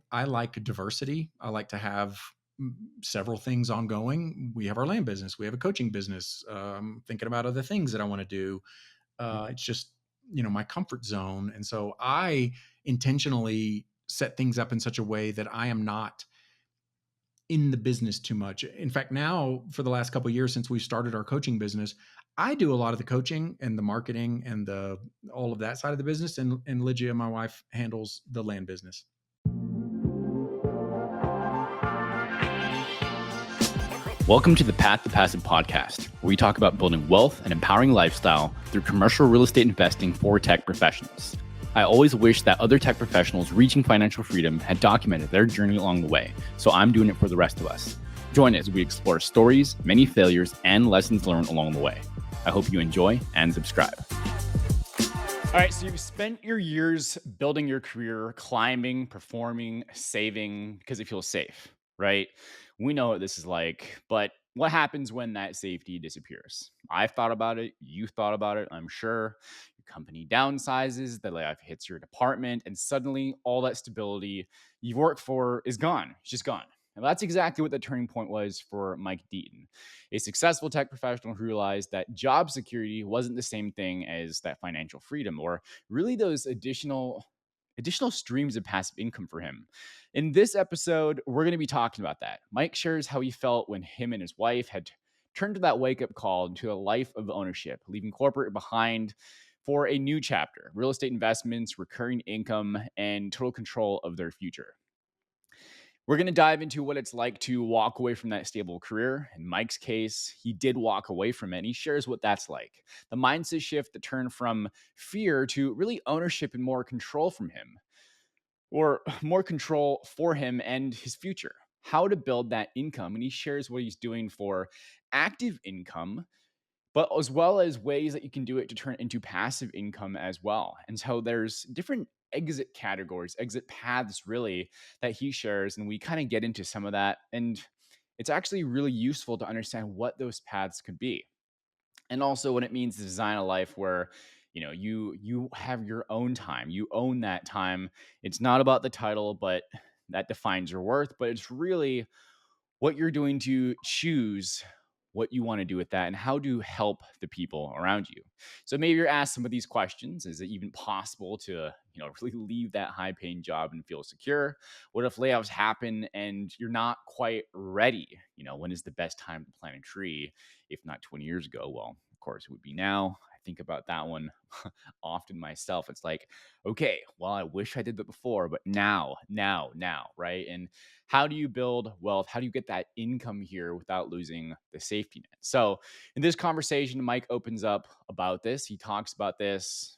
I like diversity. I like to have several things ongoing. We have our land business. We have a coaching business. Thinking about other things that I want to do. It's just, my comfort zone. And so I intentionally set things up in such a way that I am not in the business too much. In fact, now for the last couple of years since we started our coaching business, I do a lot of the coaching and the marketing and the all of that side of the business, and Lygia, my wife, handles the land business. Welcome to the Path to Passive podcast, where we talk about building wealth and empowering lifestyle through commercial real estate investing for tech professionals. I always wish that other tech professionals reaching financial freedom had documented their journey along the way, so I'm doing it for the rest of us. Join us as we explore stories, many failures, and lessons learned along the way. I hope you enjoy and subscribe. All right, so you've spent your years building your career, climbing, performing, saving because it feels safe, right? We know what this is like, but what happens when that safety disappears? I've thought about it. You've thought about it, I'm sure. Your company downsizes, the layoff hits your department, and suddenly all that stability you've worked for is gone. It's just gone. And that's exactly what the turning point was for Mike Deaton, a successful tech professional who realized that job security wasn't the same thing as that financial freedom or really those additional streams of passive income for him. In this episode, we're going to be talking about that. Mike shares how he felt when him and his wife had turned to that wake-up call to a life of ownership, leaving corporate behind for a new chapter, real estate investments, recurring income, and total control of their future. We're going to dive into what it's like to walk away from that stable career. In Mike's case, he did walk away from it, and he shares what that's like. The mindset shift that turned from fear to really ownership and more control from him, or more control for him and his future. How to build that income. And he shares what he's doing for active income, but as well as ways that you can do it to turn it into passive income as well. And so there's different exit categories, exit paths really that he shares. And we kind of get into some of that. And it's actually really useful to understand what those paths could be. And also what it means to design a life where you have your own time. You own that time. It's not about the title, but that defines your worth. But it's really what you're doing to choose what you want to do with that and how to help the people around you. So maybe you're asked some of these questions. Is it even possible to, really leave that high paying job and feel secure? What if layoffs happen and you're not quite ready? When is the best time to plant a tree? If not 20 years ago, well, of course it would be now. I think about that one often myself. It's like, okay, well, I wish I did that before, but now, right? And how do you build wealth? How do you get that income here without losing the safety net? So, in this conversation, Mike opens up about this. He talks about this,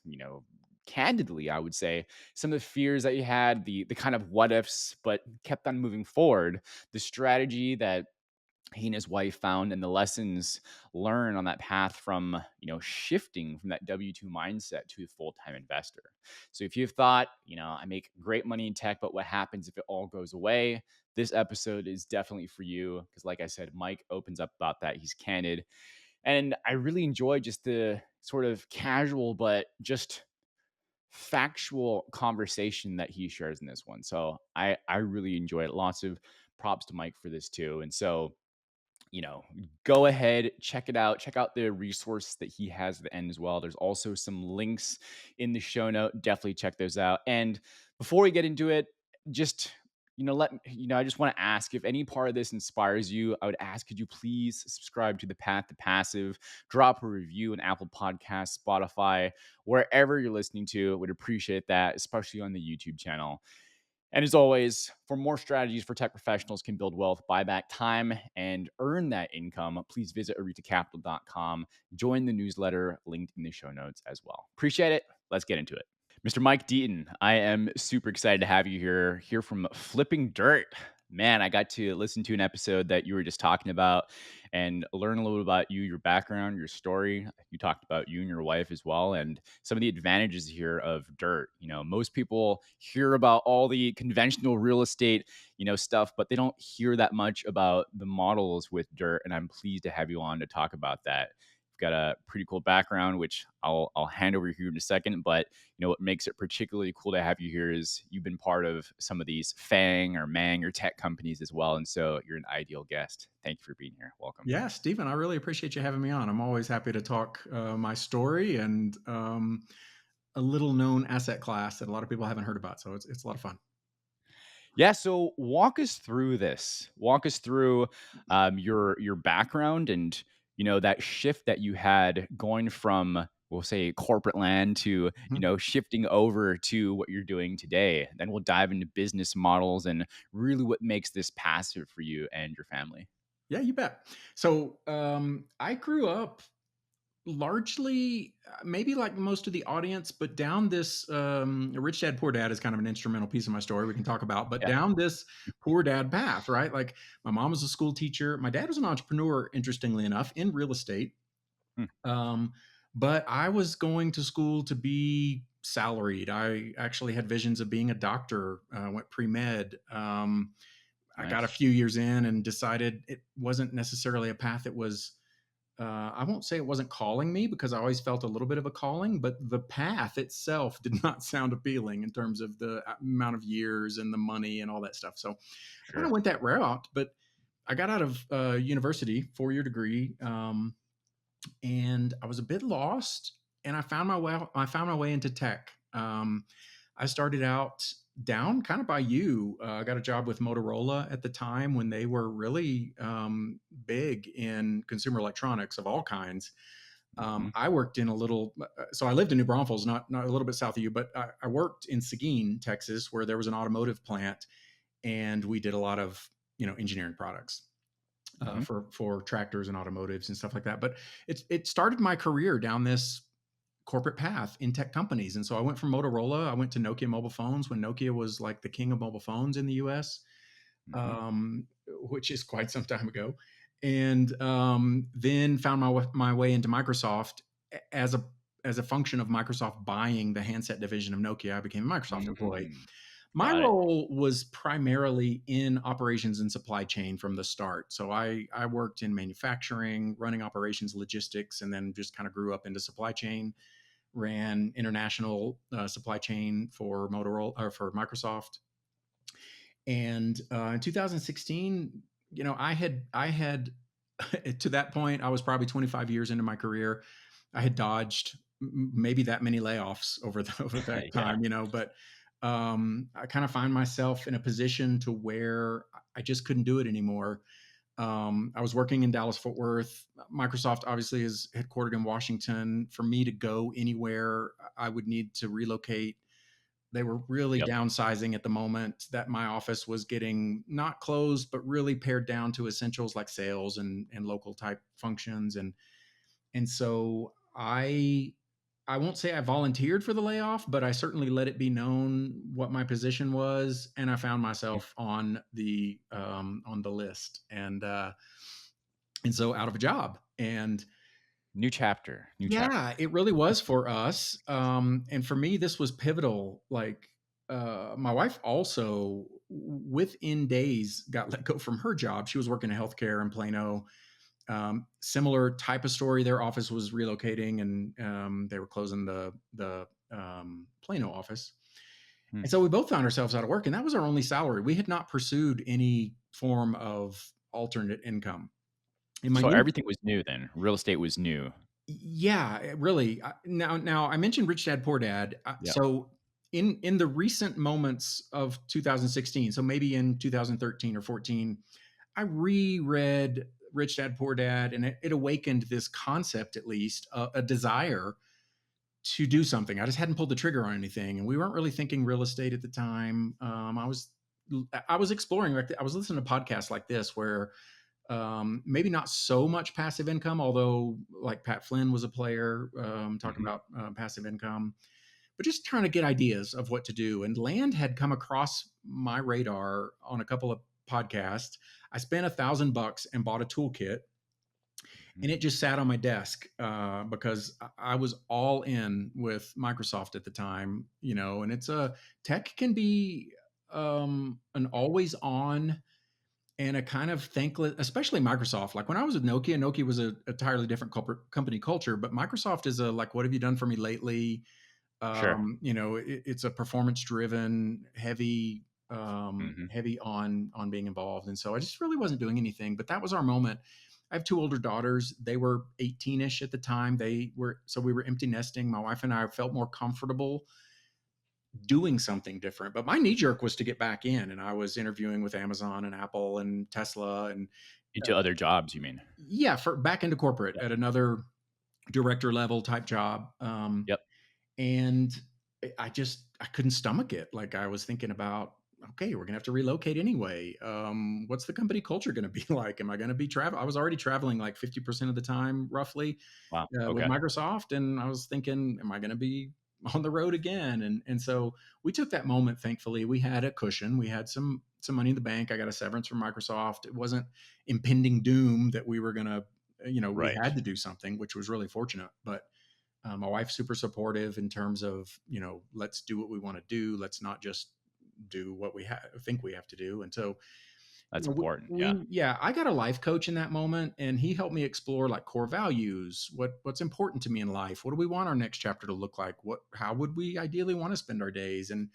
candidly, I would say, some of the fears that he had, the kind of what ifs, but kept on moving forward, the strategy that he and his wife found and the lessons learned on that path from shifting from that W2 mindset to a full-time investor. So if you've thought, I make great money in tech, but what happens if it all goes away? This episode is definitely for you because, like I said, Mike opens up about that. He's candid, and I really enjoy just the sort of casual but just factual conversation that he shares in this one. So I really enjoy it. Lots of props to Mike for this too. And so go ahead, check it out. Check out the resource that he has at the end as well. There's also some links in the show note. Definitely check those out. And before we get into it, just I just want to ask if any part of this inspires you. I would ask, could you please subscribe to the Path to Passive, drop a review on Apple Podcasts, Spotify, wherever you're listening to. Would appreciate that, especially on the YouTube channel. And as always, for more strategies for tech professionals can build wealth, buy back time, and earn that income, please visit aritacapital.com. Join the newsletter linked in the show notes as well. Appreciate it. Let's get into it. Mr. Mike Deaton, I am super excited to have you here from Flipping Dirt. Man, I got to listen to an episode that you were just talking about and learn a little about you, your background, your story. You talked about you and your wife as well, and some of the advantages here of dirt. Most people hear about all the conventional real estate, stuff, but they don't hear that much about the models with dirt. And I'm pleased to have you on to talk about that. got a pretty cool background, which I'll hand over here in a second. But what makes it particularly cool to have you here is you've been part of some of these FANG or MANG or tech companies as well, and so you're an ideal guest. Thank you for being here. Welcome. Yeah, Stephen, I really appreciate you having me on. I'm always happy to talk my story and a little known asset class that a lot of people haven't heard about. So it's a lot of fun. Yeah, so walk us through this. Walk us through your background and that shift that you had going from, we'll say, corporate land to Mhm. shifting over to what you're doing today. Then we'll dive into business models and really what makes this passive for you and your family. Yeah, you bet. So I grew up largely, maybe like most of the audience, but down this rich dad, poor dad is kind of an instrumental piece of my story we can talk about, but Yeah. down this poor dad path, right? Like my mom was a school teacher. My dad was an entrepreneur, interestingly enough, in real estate. Hmm, Um, but I was going to school to be salaried. I actually had visions of being a doctor, went pre med. I got a nice. few years in and decided it wasn't necessarily a path that was I won't say it wasn't calling me because I always felt a little bit of a calling, but the path itself did not sound appealing in terms of the amount of years and the money and all that stuff. So I kind of Sure. went that route, but I got out of university, 4-year degree, and I was a bit lost. And I found my way. I found my way into tech. I started out down kind of by you. I got a job with Motorola at the time when they were really big in consumer electronics of all kinds. Hmm. I worked in a little, so I lived in New Braunfels, not a little bit south of you, but I worked in Seguin, Texas, where there was an automotive plant, and we did a lot of engineering products Hmm. for tractors and automotives and stuff like that. But it started my career down this corporate path in tech companies. And so I went from Motorola, I went to Nokia mobile phones when Nokia was like the king of mobile phones in the US, Hmm. which is quite some time ago. And then found my way into Microsoft as a function of Microsoft buying the handset division of Nokia. I became a Microsoft employee. Hmm. My Got it. role was primarily in operations and supply chain from the start. So I worked in manufacturing, running operations, logistics, and then just kind of grew up into supply chain. Ran international supply chain for Motorola or for Microsoft. And in 2016, I had to that point I was probably 25 years into my career. I had dodged maybe that many layoffs over that Yeah. time, but I kind of find myself in a position to where I just couldn't do it anymore. I was working in Dallas Fort Worth. Microsoft obviously is headquartered in Washington. For me to go anywhere, I would need to relocate. They were really Yep. downsizing at the moment that my office was getting not closed, but really pared down to essentials like sales and local type functions. And so I won't say I volunteered for the layoff, but I certainly let it be known what my position was, and I found myself on the list, and so out of a job. And New chapter. New chapter. yeah, it really was for us. And for me, this was pivotal. Like, my wife also, within days, got let go from her job. She was working in healthcare in Plano. Similar type of story. Their office was relocating, and they were closing the Plano office. Hmm. And so we both found ourselves out of work, and that was our only salary. We had not pursued any form of alternate income. In my So new everything was new then. Real estate was new. Yeah, really. Now I mentioned Rich Dad Poor Dad. Yeah. So in the recent moments of 2016, so maybe in 2013 or 14, I reread Rich Dad Poor Dad, and it awakened this concept, at least a desire to do something. I just hadn't pulled the trigger on anything, and we weren't really thinking real estate at the time. I was exploring. Like I was listening to podcasts like this where maybe not so much passive income, although like Pat Flynn was a player talking Mhm. about passive income, but just trying to get ideas of what to do. And land had come across my radar on a couple of podcasts. I spent $1,000 and bought a toolkit, Mhm. and it just sat on my desk because I was all in with Microsoft at the time, and it's a tech can be an always on and a kind of thankless, especially Microsoft. Like when I was with Nokia, Nokia was a entirely different company culture, but Microsoft is a like, what have you done for me lately? Sure. It's a performance driven, Hmm. heavy on being involved. And so I just really wasn't doing anything, but that was our moment. I have two older daughters. They were 18ish at the time. So we were empty nesting. My wife and I felt more comfortable doing something different. But my knee jerk was to get back in. And I was interviewing with Amazon and Apple and Tesla and Into other jobs, you mean? yeah, for back into corporate Yeah. at another director level type job. Yep. And I couldn't stomach it. Like I was thinking about, okay, we're gonna have to relocate anyway. What's the company culture gonna be like? Am I gonna be travel? I was already traveling like 50% of the time, roughly, Wow. with Okay. Microsoft, and I was thinking, am I gonna be on the road again? And so we took that moment. Thankfully, we had a cushion. We had some money in the bank. I got a severance from Microsoft. It wasn't impending doom that we were gonna, we Right. had to do something, which was really fortunate. But my wife's super supportive in terms of, let's do what we want to do. Let's not just do what think we have to do. And so, That's important. Yeah. yeah, I got a life coach in that moment, and he helped me explore like core values, what's important to me in life. What do we want our next chapter to look like? How would we ideally want to spend our days? And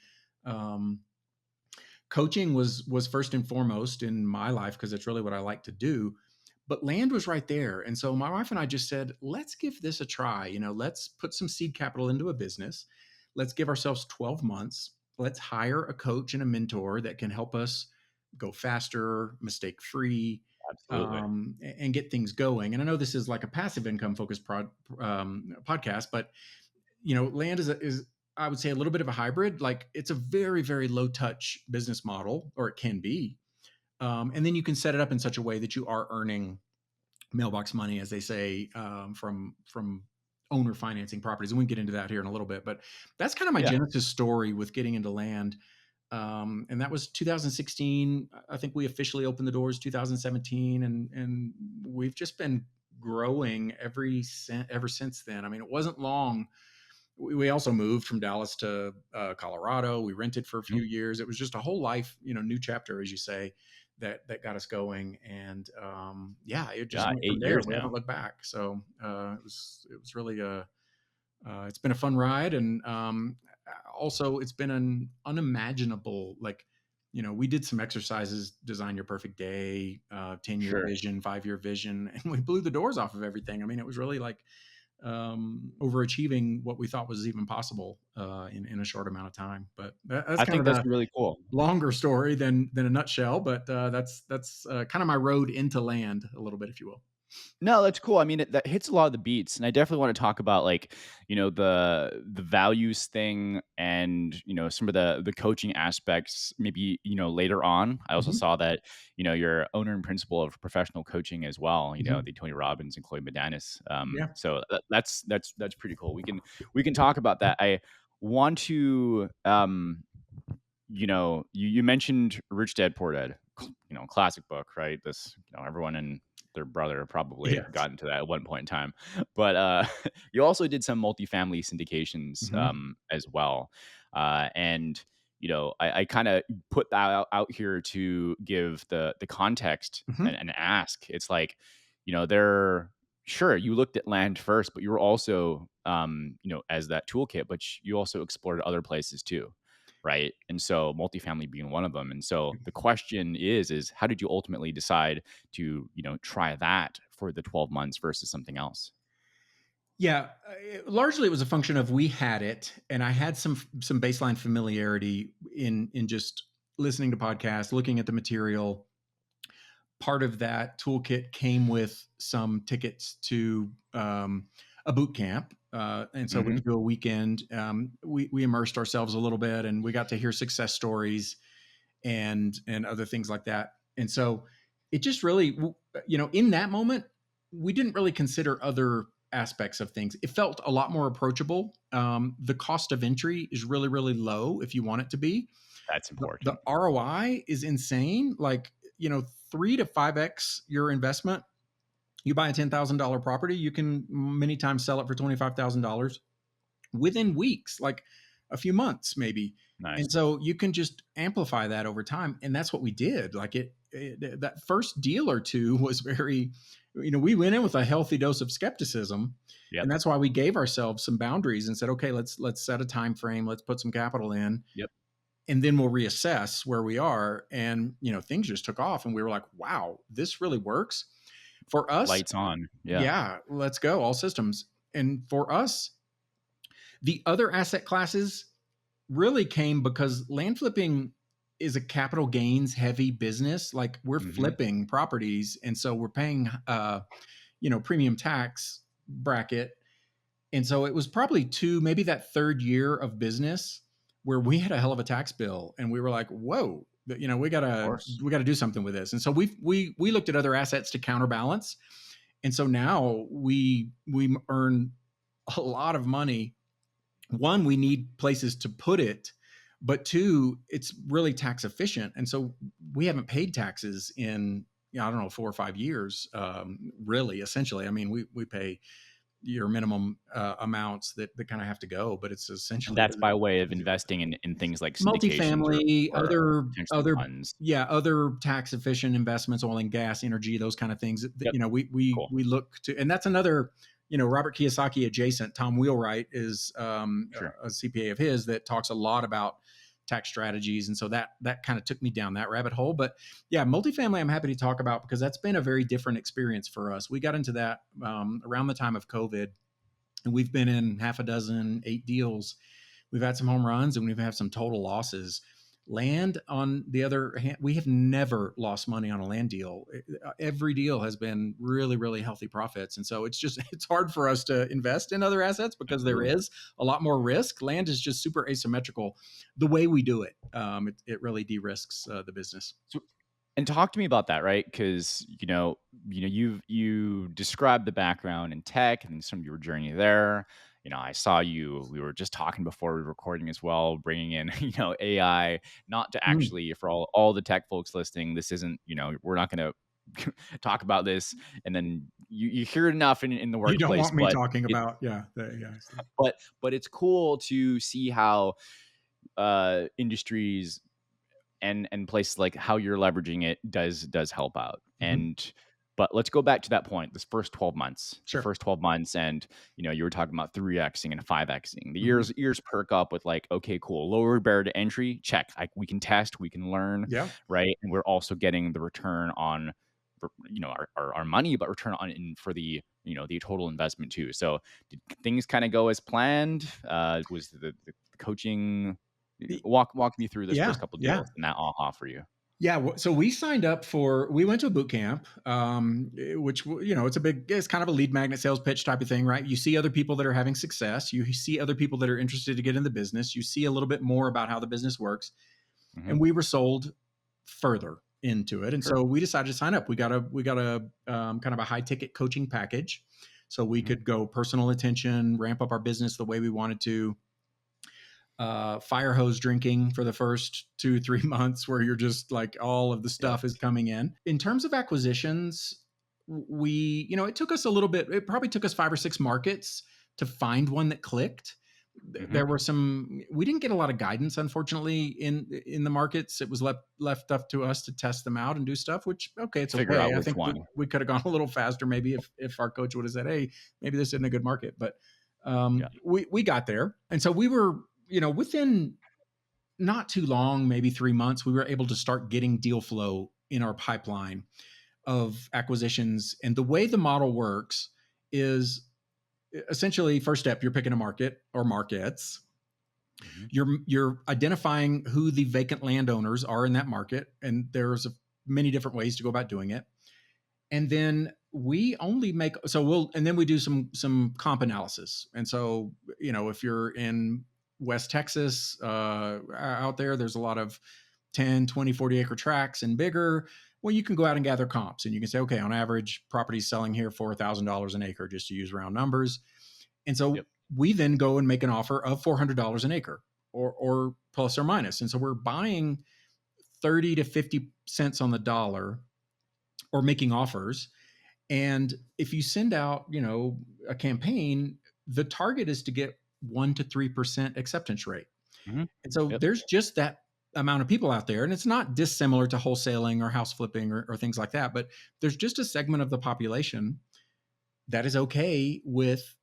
um, coaching was first and foremost in my life because it's really what I like to do. But land was right there. And so my wife and I just said, let's give this a try. Let's put some seed capital into a business. Let's give ourselves 12 months. Let's hire a coach and a mentor that can help us go faster, mistake free, Absolutely. and get things going. And I know this is like a passive income focused podcast, but land is I would say a little bit of a hybrid. Like it's a very, very low touch business model, or it can be. And then you can set it up in such a way that you are earning mailbox money, as they say, from owner financing properties. And we can get into that here in a little bit. But that's kind of my Yeah. genesis story with getting into land. And that was 2016. I think we officially opened the doors 2017, and we've just been growing ever since then. I mean, it wasn't long. We also moved from Dallas to Colorado. We rented for a few Mhm. years. It was just a whole life, new chapter, as you say, that got us going. And yeah, it just Yeah. went from 8 there. years We haven't now. looked back. So it was really it's been a fun ride, and also it's been an unimaginable like. We did some exercises, design your perfect day, 10-year Sure. vision, 5-year vision, and we blew the doors off of everything. I mean, it was really like overachieving what we thought was even possible in a short amount of time. But that's I kind think of that's the really cool. longer story than a nutshell. But that's kind of my road into land a little bit, if you will. No, that's cool. I mean, that hits a lot of the beats, and I definitely want to talk about like the values thing, and some of the coaching aspects. Maybe later on. I also Hmm. saw that you're owner and principal of professional coaching as well. Hmm. The Tony Robbins and Chloe Madanis. Yeah. So that's pretty cool. We can talk about that. I want to you mentioned Rich Dad Poor Dad, classic book, right? This, everyone and their brother probably Yes. got into that at one point in time. But you also did some multifamily syndications Hmm. as well. And I kind of put that out here to give the context Hmm. and ask. It's like, they're sure you looked at land first, but you were also as that toolkit, but you also explored other places too, right? And so multifamily being one of them. And so the question is how did you ultimately decide to, try that for the 12 months versus something else? Yeah, largely it was a function of we had it, and I had some baseline familiarity in just listening to podcasts, looking at the material. Part of that toolkit came with some tickets to a boot camp. And so we Hmm. could do a weekend. We immersed ourselves a little bit, and we got to hear success stories and other things like that. And so it just really, in that moment, we didn't really consider other aspects of things. It felt a lot more approachable. The cost of entry is really, really low if you want it to be. That's The important. ROI is insane. Like, 3 to 5x your investment. You buy a $10,000 property, you can many times sell it for $25,000 within weeks. Like, a few months maybe. Nice. And so you can just amplify that over time. And that's what we did. Like that first deal or two was very, we went in with a healthy dose of skepticism. Yep. And that's why we gave ourselves some boundaries and said, okay, let's set a time frame, let's put some capital in, Yep. and then we'll reassess where we are. And things just took off, and we were like, wow, this really works for us. Lights on. Yeah. Yeah, let's go, all systems. And for us, the other asset classes really came because land flipping is a capital gains heavy business. Like, we're flipping properties, and so we're paying premium tax bracket. And so it was probably maybe that third year of business where we had a hell of a tax bill, and we were like, whoa, we Of gotta course. do something with this. And so we looked at other assets to counterbalance. And so now we earn a lot of money. One, we need places to put it, but two, it's really tax efficient. And so we haven't paid taxes in, I don't know, 4 or 5 years, really, essentially. I mean, we pay your minimum amounts that kind of have to go, but it's And essentially that's by way of investing in things like syndications multifamily, or potentially funds. other tax efficient investments, oil and gas, energy, those kind of things that, Yep. Cool. we look to. And that's another, Robert Kiyosaki adjacent. Tom Wheelwright is Sure. a CPA of his that talks a lot about tax strategies. And so that kind of took me down that rabbit hole. But yeah, multifamily, I'm happy to talk about because that's been a very different experience for us. We got into that around the time of COVID, and we've been in half a dozen, 8 deals. We've had some home runs, and we've had some total losses. Land, on the other hand, we have never lost money on a land deal. Every deal has been really, really healthy profits. And so it's hard for us to invest in other assets because there Absolutely. is a lot more risk. Land is just super asymmetrical the way we do it. It really de-risks the business. So, and talk to me about that, right? Because you described the background in tech and some of your journey there. I saw you. We were just talking before we were recording as well, bringing in AI, not to Mm. actually for all the tech folks listening. This isn't we're not going to talk about this, and then you hear it enough in the You don't workplace, want me but talking it about, yeah, yeah. but it's cool to see how industries and places like how you're leveraging it does help out. Mhm. And but let's go back to that point, this first 12 months, the Sure. first 12 months. And you were talking about 3xing and 5xing. The Mhm. ears perk up with like, okay, cool, lower barrier to entry, check. We can test, we can learn, Yeah. right? And we're also getting the return on our money, but return on for the the total investment too. So did things kind of go as planned? Was the coaching, The- walk me through this Yeah. first couple Yeah. deals and that aha for you? Yeah, so we signed up we went to a boot camp, which, it's kind of a lead magnet sales pitch type of thing, right? You see other people that are having success. You see other people that are interested to get in the business. You see a little bit more about how the business works. Hmm. And we were sold further into it. And Sure. so we decided to sign up. We got a kind of a high ticket coaching package. So we Hmm. could go personal attention, ramp up our business the way we wanted to, fire hose drinking for the first 2 3 months where you're just like all of the Yep. stuff is coming in terms of acquisitions. We it took us a little bit. It probably took us 5 or 6 markets to find one that clicked. Hmm. There were some, we didn't get a lot of guidance, unfortunately, in the markets. It was left up to us to test them out and do stuff, which, okay, it's Figure okay. out I which think we, one. we could have gone a little faster maybe if our coach would have said, hey, maybe this isn't a good market. But Yeah. we got there. And so we were, within not too long, maybe 3 months, we were able to start getting deal flow in our pipeline of acquisitions. And the way the model works is essentially, first step, you're picking a market or markets. Hmm. You're identifying who the vacant landowners are in that market, and there's many different ways to go about doing it. And then we only make and then we do some comp analysis. And so, if you're in West Texas, out there's a lot of 10, 20, 40 acre tracts and bigger. Well, you can go out and gather comps, and you can say, okay, on average, property's selling here $4,000 an acre, just to use round numbers. And so Yep. we then go and make an offer of $400 an acre, or plus or minus. And so we're buying 30 to 50 cents on the dollar, or making offers. And if you send out, a campaign, the target is to get 1 to 3% acceptance rate. Hmm. And so Yep. there's just that amount of people out there. And it's not dissimilar to wholesaling or house flipping or things like that. But there's just a segment of the population that is okay with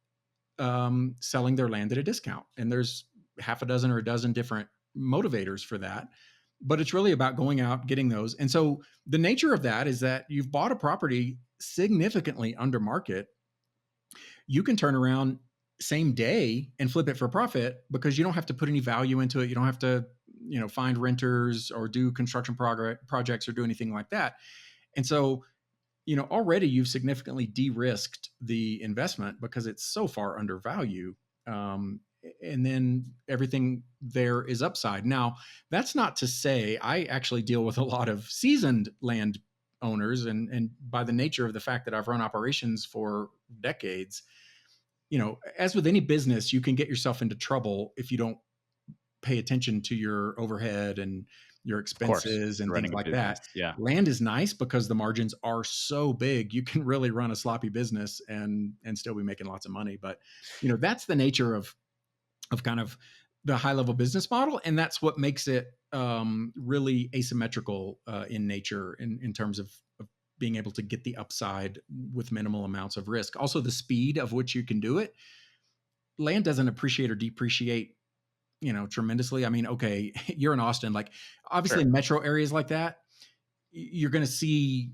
selling their land at a discount. And there's half a dozen or a dozen different motivators for that. But it's really about going out, getting those. And so the nature of that is that you've bought a property significantly under market. You can turn around same day and flip it for profit because you don't have to put any value into it. You don't have to, find renters or do construction projects or do anything like that. And so, already you've significantly de-risked the investment because it's so far undervalued. And then everything there is upside. Now, that's not to say I actually deal with a lot of seasoned land owners, and by the nature of the fact that I've run operations for decades, as with any business, you can get yourself into trouble if you don't pay attention to your overhead and your Of course. expenses and You're things running a like business. that. Yeah. Land is nice because the margins are so big. You can really run a sloppy business and still be making lots of money. But that's the nature of kind of the high level business model, and that's what makes it really asymmetrical in nature in terms of being able to get the upside with minimal amounts of risk. Also, the speed of which you can do it. Land doesn't appreciate or depreciate tremendously. I mean, okay, you're in Austin, like obviously Sure. in metro areas like that, you're going to see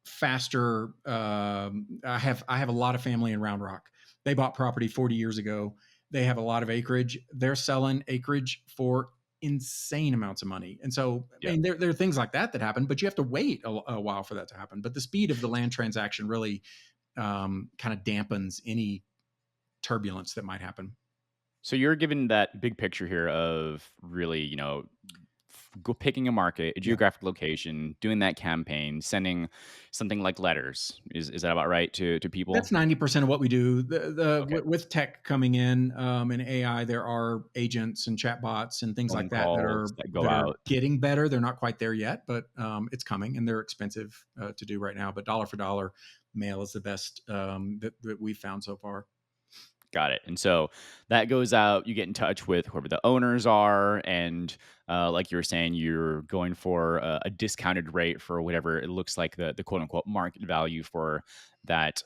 faster. I have a lot of family in Round Rock. They bought property 40 years ago. They have a lot of acreage. They're selling acreage for insane amounts of money. And so, I Yep. mean, there are things like that happen, but you have to wait a while for that to happen. But the speed of the land transaction really kind of dampens any turbulence that might happen. So you're given that big picture here of really, go picking a market, a Yeah. geographic location, doing that campaign, sending something like letters. Is that about right to people? That's 90% of what we do. Okay. With tech coming in and AI, there are agents and chatbots and things like Phone that that calls are that go that are out. getting better. They're not quite there yet, but it's coming, and they're expensive to do right now. But dollar for dollar, mail is the best that we've found so far. Got it. And so that goes out, you get in touch with whoever the owners are. And like you were saying, you're going for a discounted rate for whatever it looks like the quote unquote market value for that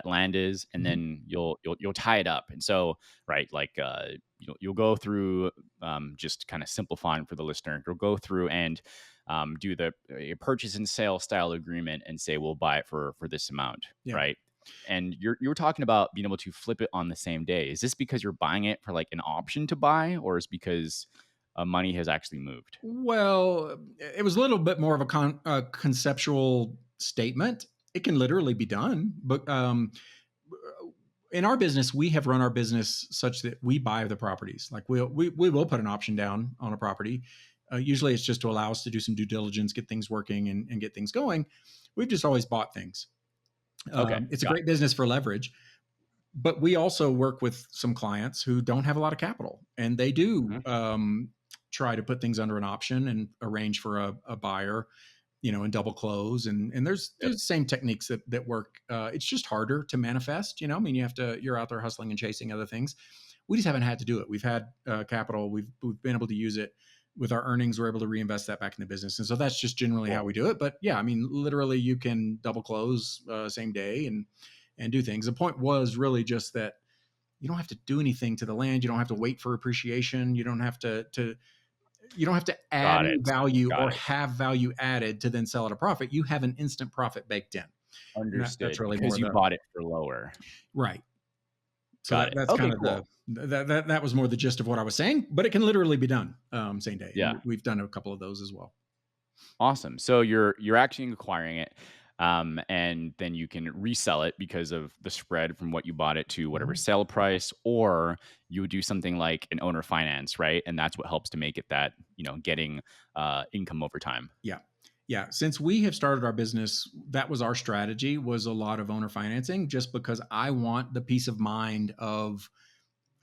land is. And Mhm. then you'll tie it up. And so, right, like you'll go through just kind of simplifying for the listener, you'll go through and do the a purchase and sale style agreement and say, we'll buy it for this amount. Yeah. Right. And you were talking about being able to flip it on the same day. Is this because you're buying it for like an option to buy, or is because money has actually moved? Well, it was a little bit more of a conceptual statement. It can literally be done, but in our business, we have run our business such that we buy the properties. Like we will put an option down on a property. Usually, it's just to allow us to do some due diligence, get things working, and get things going. We've just always bought things. Okay, It's a got great business for leverage, but we also work with some clients who don't have a lot of capital, and they it. do Mhm. try to put things under an option and arrange for a buyer, and double close. And there's Yep. the same techniques that work. It's just harder to manifest. I mean, you're out there hustling and chasing other things. We just haven't had to do it. We've had capital. We've been able to use it with our earnings. We're able to reinvest that back in the business, and so that's just generally Cool. how we do it. But yeah, I mean, literally, you can double close same day and do things. The point was really just that you don't have to do anything to the land. You don't have to wait for appreciation. You don't have to you don't have to add Got any it. value Got or it. have value added to then sell at a profit. You have an instant profit baked in. And that's Understood. really more Because you the bought it for lower. right. So Got it. that's Okay. kind of Cool. that was more the gist of what I was saying, but it can literally be done same day. And Yeah. we've done a couple of those as well. Awesome. So you're actually acquiring it, and then you can resell it because of the spread from what you bought it to whatever Mhm. sale price, or you would do something like an owner finance, right? And that's what helps to make it that getting income over time. Yeah. Yeah. Since we have started our business, that was our strategy was a lot of owner financing just because I want the peace of mind of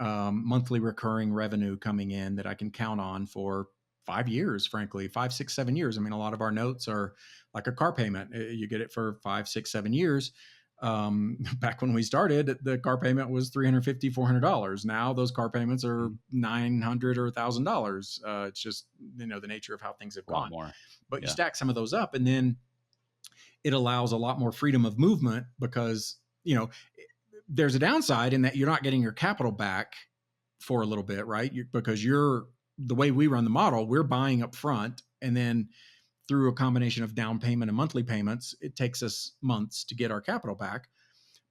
monthly recurring revenue coming in that I can count on for 5 years, frankly, 5, 6, 7 years. I mean, a lot of our notes are like a car payment. You get it for 5, 6, 7 years. Back when we started, the car payment was $350, $400. Now those car payments are Mhm. $900 or $1,000. It's just, the nature of how things have A lot gone. more. But you Yeah. stack some of those up, and then it allows a lot more freedom of movement because, there's a downside in that you're not getting your capital back for a little bit, right? Because the way we run the model, we're buying up front, and then through a combination of down payment and monthly payments, it takes us months to get our capital back.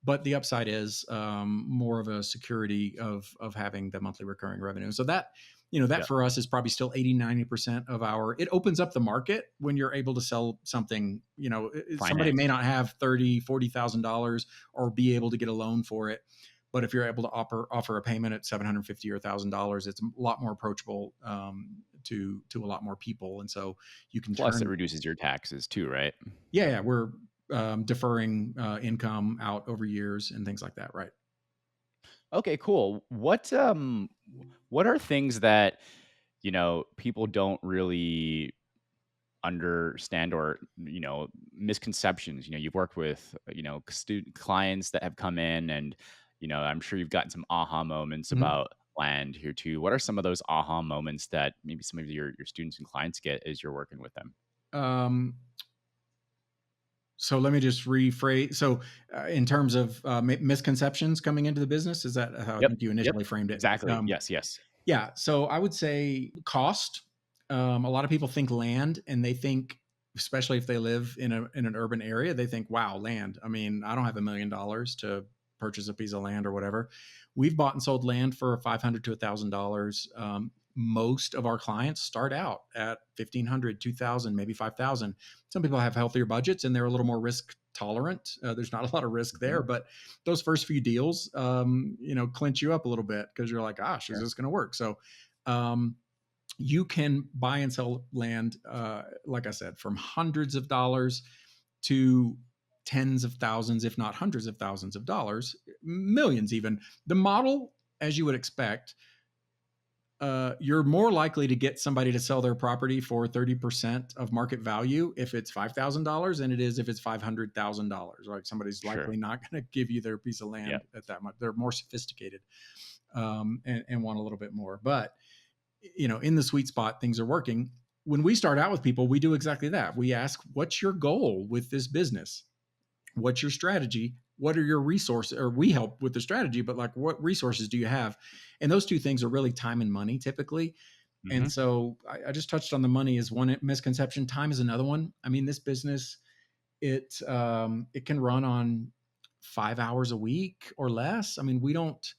But the upside is more of a security of having the monthly recurring revenue. So that Yeah. for us is probably still 80-90% of it opens up the market when you're able to sell something. Somebody may Finance. not have $30,000-$40,000 or be able to get a loan for it, but if you're able to offer a payment at $750 or $1,000, it's a lot more approachable to a lot more people. And so you can Plus, it turn. reduces your taxes too, right? Yeah, we're deferring income out over years and things like that, right? Okay, cool. What are things that, people don't really understand, or, misconceptions? You've worked with, student clients that have come in, and, I'm sure you've gotten some aha moments Mhm. about land here too. What are some of those aha moments that maybe some of your students and clients get as you're working with them? Um, so let me just rephrase. So, in terms of misconceptions coming into the business, is that how I Yep. think you Yep. initially framed it? Exactly. Yes. Yes. Yeah. So I would say cost. A lot of people think land, and they think, especially if they live in an urban area, they think, "Wow, land." I mean, I don't have $1 million to purchase a piece of land or whatever. We've bought and sold land for $500 to $1,000. Most of our clients start out at 1,500, 2,000, maybe 5,000. Some people have healthier budgets and they're a little more risk tolerant. There's not a lot of risk there, Mhm. but those first few deals, clinch you up a little bit because you're like, "Gosh, is Sure. this going to work?" So, um, you can buy and sell land, like I said, from hundreds of dollars to tens of thousands, if not hundreds of thousands of dollars, millions even. The model, as you would expect, you're more likely to get somebody to sell their property for 30% of market value if it's $5,000 than it is if it's $500,000. Right? Somebody's Sure. likely not going to give you their piece of Yep. land at that much. They're more sophisticated, and want a little bit more. But in the sweet spot, things are working. When we start out with people, we do exactly that. We ask, "What's your goal with this business? What's your strategy? What are your resources?" Or we help with the strategy, but like, what resources do you have? And those two things are really time and money typically. And Mhm. so I just touched on the money as one misconception. Time is another one. I mean, this business, it can run on 5 hours a week or less. I mean, we don't.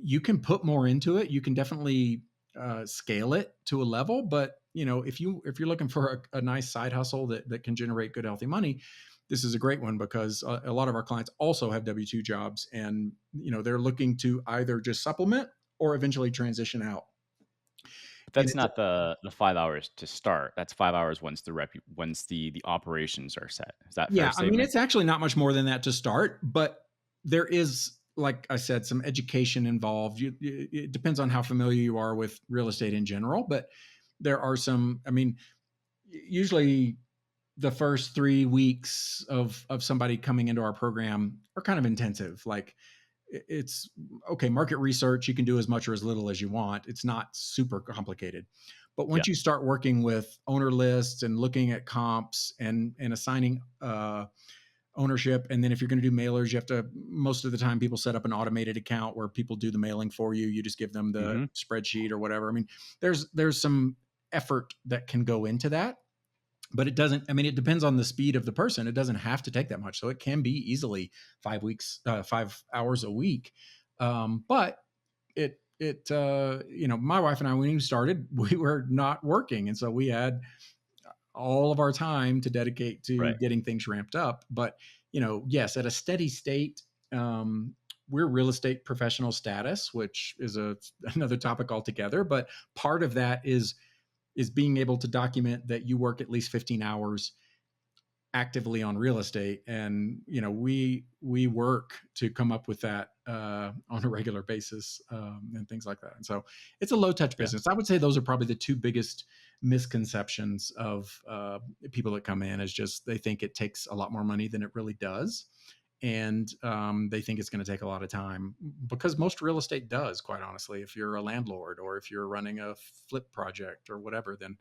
You can put more into it. You can definitely scale it to a level, but if you're looking for a nice side hustle that can generate good healthy money, this is a great one because a lot of our clients also have W-2 jobs, and they're looking to either just supplement or eventually transition out. But And that's not the 5 hours to start. That's 5 hours once the operations are set. Is that a fair yeah, I mean, statement? it's actually not much more than that to start, but there is, like I said, some education involved. It depends on how familiar you are with real estate in general, but there are some. I mean, usually the first 3 weeks of somebody coming into our program are kind of intensive. Like, it's okay. Market research, you can do as much or as little as you want. It's not super complicated. But Yeah. once you start working with owner lists and looking at comps and assigning ownership, and then if you're going to do mailers, you have to, most of the time people set up an automated account where people do the mailing for you. You just give them the Mhm. spreadsheet or whatever. I mean, there's some effort that can go into that, but it doesn't. I mean, it depends on the speed of the person. It doesn't have to take that much. So it can be easily 5 weeks, 5 hours a week. But my wife and I, when we started, we were not working, and so we had all of our time to dedicate to Right. getting things ramped up. But yes, at a steady state, we're real estate professional status, which is another topic altogether. But part of that is being able to document that you work at least 15 hours actively on real estate, and we work to come up with that on a regular basis, and things like that. And so it's a low touch Yeah. business. I would say those are probably the two biggest misconceptions of people that come in is just they think it takes a lot more money than it really does. And they think it's going to take a lot of time because most real estate does, quite honestly. If you're a landlord or if you're running a flip project or whatever, then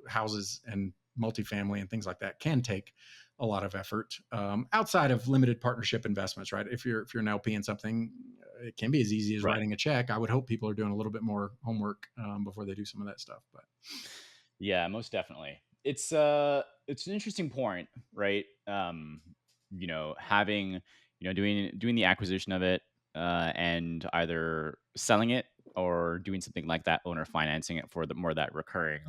houses and multifamily and things like that can take a lot of effort outside of limited partnership investments, right? If you're an LP in something, it can be as easy as Right. writing a check. I would hope people are doing a little bit more homework before they do some of that stuff. But Yeah, most definitely. It's an interesting point, right? Having, doing the acquisition of it, and either selling it or doing something like that, owner financing it for the more of that recurring.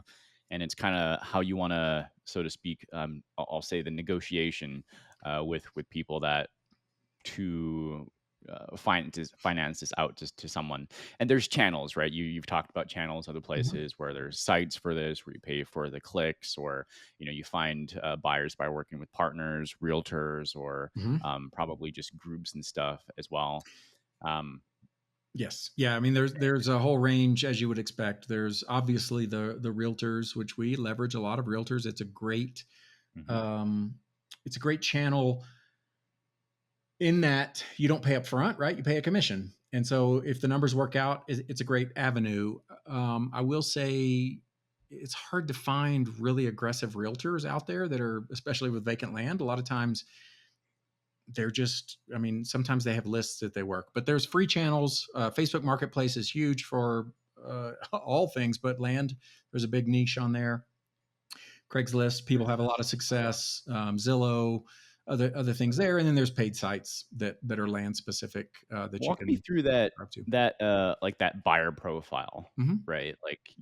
And it's kind of how you want to, so to speak, I'll say the negotiation with people that to finance this out to someone. And there's channels, right? You've talked about channels, other Mhm. places where there's sites for this, where you pay for the clicks, or you find buyers by working with partners, realtors, or Mhm. probably just groups and stuff as well. Um, Yes. Yeah. I mean, there's a whole range as you would expect. There's obviously the realtors, which we leverage a lot of realtors. mhm. Um, it's a great channel in that you don't pay up front, right? You pay a commission. And so if the numbers work out, it's a great avenue. I will say it's hard to find really aggressive realtors out there that are, especially with vacant land. A lot of times they're just, I mean, sometimes they have lists that they work, but there's free channels. Facebook Marketplace is huge for all things, but land, there's a big niche on there. Craigslist, people have a lot of success. Zillow, other things there, and then there's paid sites that are land specific that you Walk me can through that subscribe to. that like that buyer profile, Mhm. right? Like,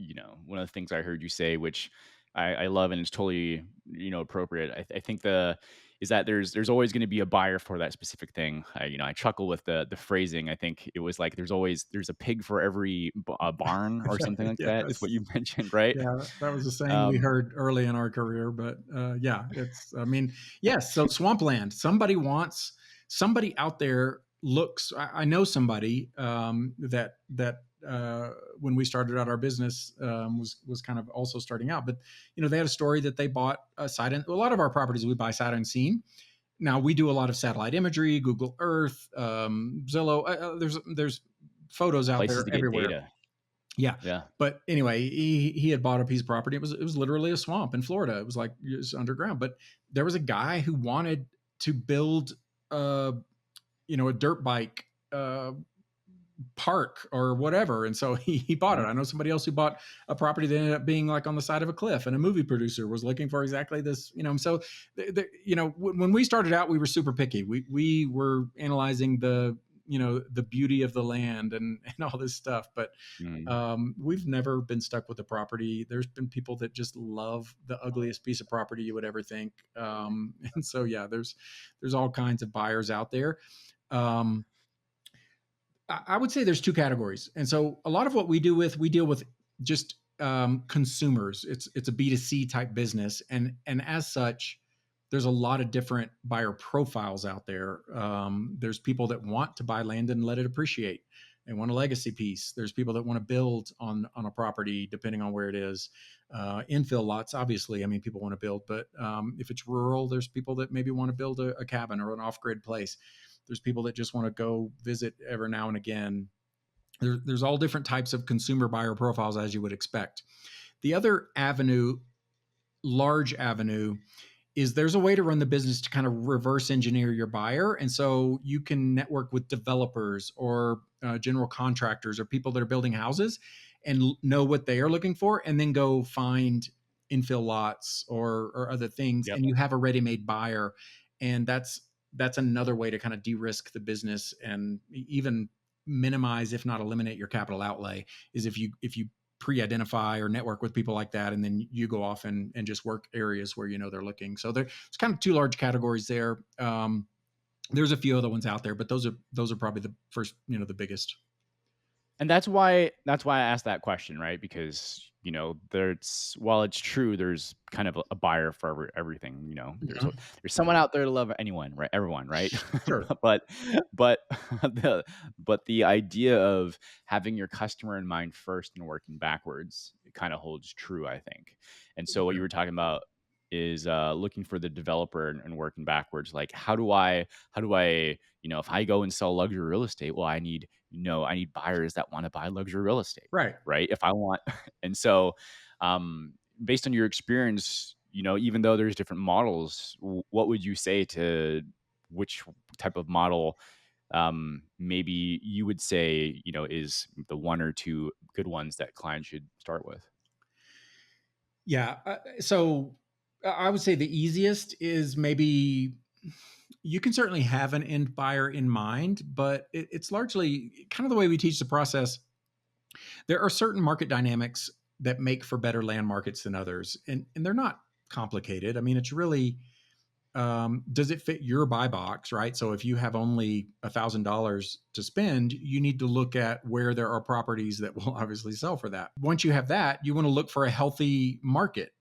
one of the things I heard you say, which I love and it's totally, appropriate. I think the is that there's always going to be a buyer for that specific thing. I chuckle with the phrasing. I think it was like there's a pig for every barn or something like that is what Yes. you mentioned, right? Yeah, that was a saying we Um, heard early in our career, but yeah, it's. I mean, yes. So swampland. Somebody out there looks. I know somebody that when we started out our business was kind of also starting out, but they had a story that they bought a sight. A lot of our properties we buy sight unseen. Now we do a lot of satellite imagery, Google Earth, Zillow. There's photos out Places there to get everywhere. data. Yeah. Yeah. But anyway, he had bought a piece of property. It was literally a swamp in Florida. It was like it was underground. But there was a guy who wanted to build a dirt bike park or whatever. And so he bought it. Mhm. I know somebody else who bought a property that ended up being like on the side of a cliff, and a movie producer was looking for exactly this, so when we started out, we were super picky. We were analyzing the beauty of the land and all this stuff, but Mhm. we've never been stuck with the property. There's been people that just love the ugliest piece of property you would ever think. And so yeah, there's all kinds of buyers out there. um, I would say there's two categories. And so a lot of what we deal with just consumers. It's a B2C type business. And as such, there's a lot of different buyer profiles out there. There's people that want to buy land and let it appreciate. They want a legacy piece. There's people that want to build on a property, depending on where it is. Infill lots, obviously. I mean, people want to build, but if it's rural, there's people that maybe want to build a cabin or an off-grid place. There's people that just want to go visit every now and again. There's all different types of consumer buyer profiles, as you would expect. The other avenue, large avenue, is there's a way to run the business to kind of reverse engineer your buyer. And so you can network with developers or general contractors or people that are building houses and know what they are looking for, and then go find infill lots or other things. Yep. And you have a ready-made buyer. And that's another way to kind of de-risk the business and even minimize, if not eliminate, your capital outlay, is if you pre-identify or network with people like that, and then you go off and just work areas where they're looking. So there's kind of two large categories there. There's a few other ones out there, but those are probably the first, the biggest. And that's why I asked that question, right? Because there's while it's true, there's kind of a buyer for everything. Mhm. There's someone out there to love anyone, right? Everyone, right? Sure. but but the but the idea of having your customer in mind first and working backwards kind of holds true, I think. And so what you were talking about is looking for the developer and working backwards. Like, how do I, if I go and sell luxury real estate, well, I need buyers that want to buy luxury real estate, Right. right? If I want, and so, based on your experience, even though there's different models, what would you say to which type of model maybe you would say, is the one or two good ones that clients should start with? Yeah. So I would say the easiest is maybe you can certainly have an end buyer in mind, but it's largely kind of the way we teach the process. There are certain market dynamics that make for better land markets than others, and they're not complicated. I mean, it's really does it fit your buy box, right? So if you have only $1,000 to spend, you need to look at where there are properties that will obviously sell for that. Once you have that, you want to look for a healthy market.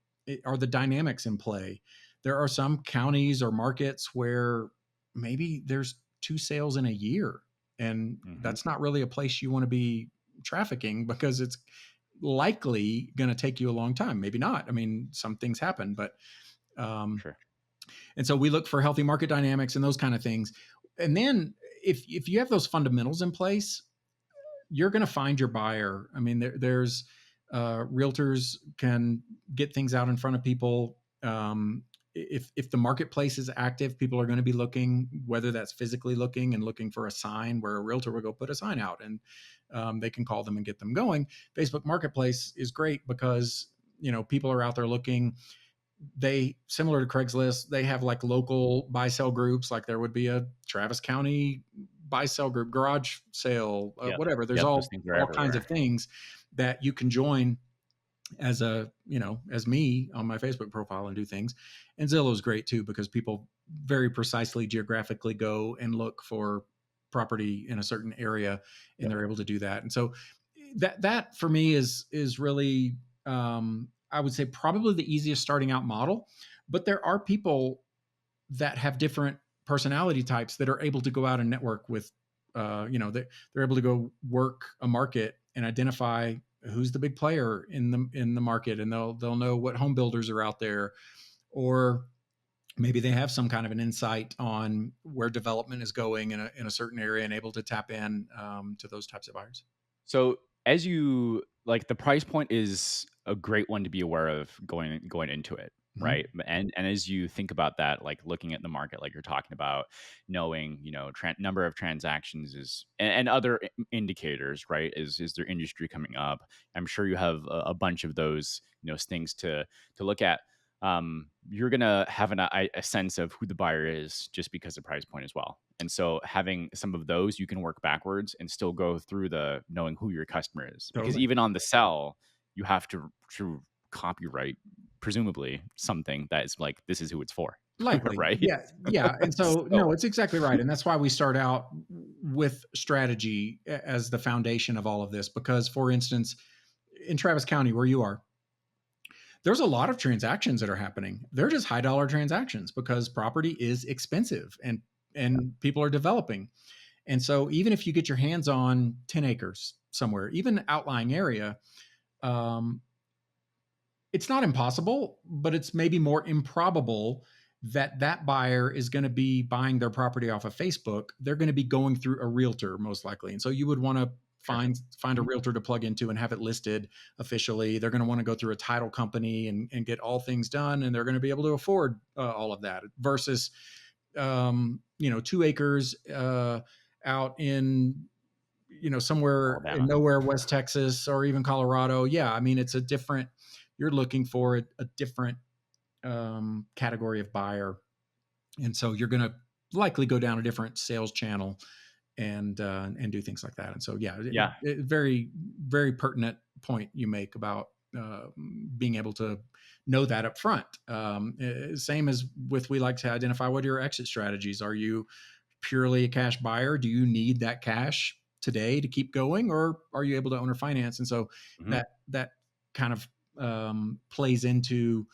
Are the dynamics in play? There are some counties or markets where maybe there's two sales in a year, and Hmm. that's not really a place you want to be trafficking because it's likely going to take you a long time. Maybe not. I mean, some things happen, but um, Sure. and so we look for healthy market dynamics and those kind of things. And then if you have those fundamentals in place, you're going to find your buyer. I mean, there's realtors can get things out in front of people. If the marketplace is active, people are going to be looking, whether that's physically looking and looking for a sign where a realtor will go put a sign out, and they can call them and get them going. Facebook Marketplace is great because people are out there looking. They, similar to Craigslist, they have like local buy sell groups. Like there would be a Travis County buy sell group, garage sale, Yep. whatever. There's Yep. Those things are all kinds of everywhere. things that you can join as as me on my Facebook profile and do things. And Zillow is great too because people very precisely geographically go and look for property in a certain area, and Yep. they're able to do that. And so that for me is really I would say probably the easiest starting out model. But there are people that have different personality types that are able to go out and network with they're able to go work a market and identify who's the big player in the market, and they'll know what home builders are out there, or maybe they have some kind of an insight on where development is going in a certain area and able to tap in to those types of buyers. So as you like, the price point is a great one to be aware of going into it, Mhm. right? And as you think about that, like looking at the market, like you're talking about, knowing number of transactions is and other indicators, right? Is there industry coming up? I'm sure you have a bunch of those things to look at. You're gonna have a sense of who the buyer is just because of price point as well. And so having some of those, you can work backwards and still go through the knowing who your customer is. Because Totally. even on the sell, you have to copyright presumably something that is like this is who it's for, Likely. right? Yeah. Yeah. And so, no, So it's exactly right. And that's why we start out with strategy as the foundation of all of this. Because, for instance, in Travis County, where you are, there's a lot of transactions that are happening. They're just high dollar transactions because property is expensive, and people are developing. And so, even if you get your hands on 10 acres somewhere, even outlying area, um, it's not impossible, but it's maybe more improbable that that buyer is going to be buying their property off of Facebook. They're going to be going through a realtor most likely. And so you would want to sure. find a Mhm. realtor to plug into and have it listed officially. They're going to want to go through a title company and get all things done, and they're going to be able to afford all of that versus 2 acres out in somewhere in Alabama. nowhere, West Texas or even Colorado. Yeah, I mean it's a different. You're looking for a different category of buyer, and so you're going to likely go down a different sales channel and do things like that. And so yeah, Yeah. very very pertinent point you make about being able to know that up front. Same as with we like to identify what are your exit strategies. Are you purely a cash buyer? Do you need that cash today to keep going, or are you able to owner finance? And so Mhm. that kind of plays into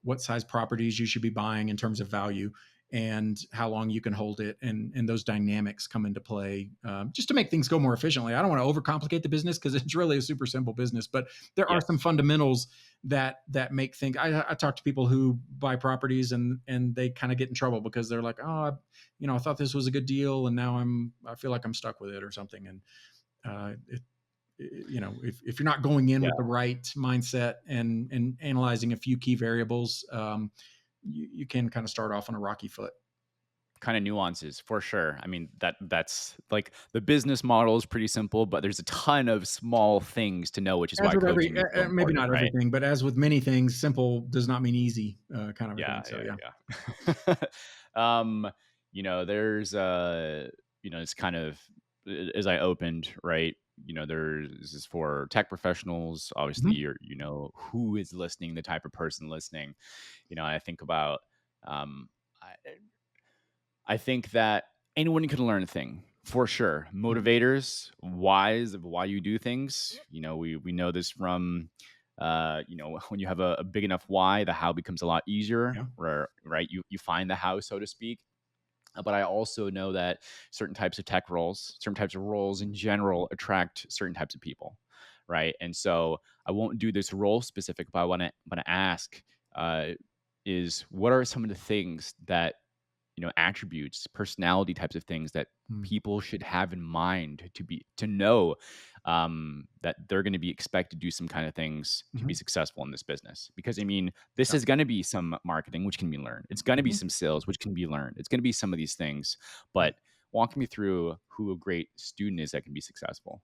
what size properties you should be buying in terms of value. and how long you can hold it, and those dynamics come into play, just to make things go more efficiently. I don't want to overcomplicate the business because it's really a super simple business, but there are some Yes. fundamentals that make things. I talk to people who buy properties, and they kind of get in trouble because they're like, oh, I thought this was a good deal, and now I feel like I'm stuck with it or something. And it, if you're not going in Yeah. with the right mindset and analyzing a few key variables, you can kind of start off on a rocky foot. Kind of nuances for sure. I mean, that's like the business model is pretty simple, but there's a ton of small things to know, which is As why with every, coaching is so maybe important, not right? everything, but as with many things, simple does not mean easy, kind of a thing. Yeah, So yeah. yeah, yeah. um, there's it's kind of as I opened, right? There's this is for tech professionals. Obviously, Mhm. who is listening, the type of person listening. I think about um I, I think that anyone can learn a thing for sure. Mhm. Motivators, whys of why you do things. We know this from when you have a big enough why, the how becomes a lot easier. Yeah. Where right, you find the how, so to speak. But I also know that certain types of tech roles, certain types of roles in general, attract certain types of people, right? And so I won't do this role specific, but I want to ask is what are some of the things that attributes, personality types of things that Mm. people should have in mind to know that they're going to be expected to do some kind of things to be Mhm. successful in this business. Because I mean, this Yeah. is going to be some marketing, which can be learned. It's going to be Mhm. some sales, which can be learned. It's going to be some of these things. Yeah. But walk me through who a great student is that can be successful.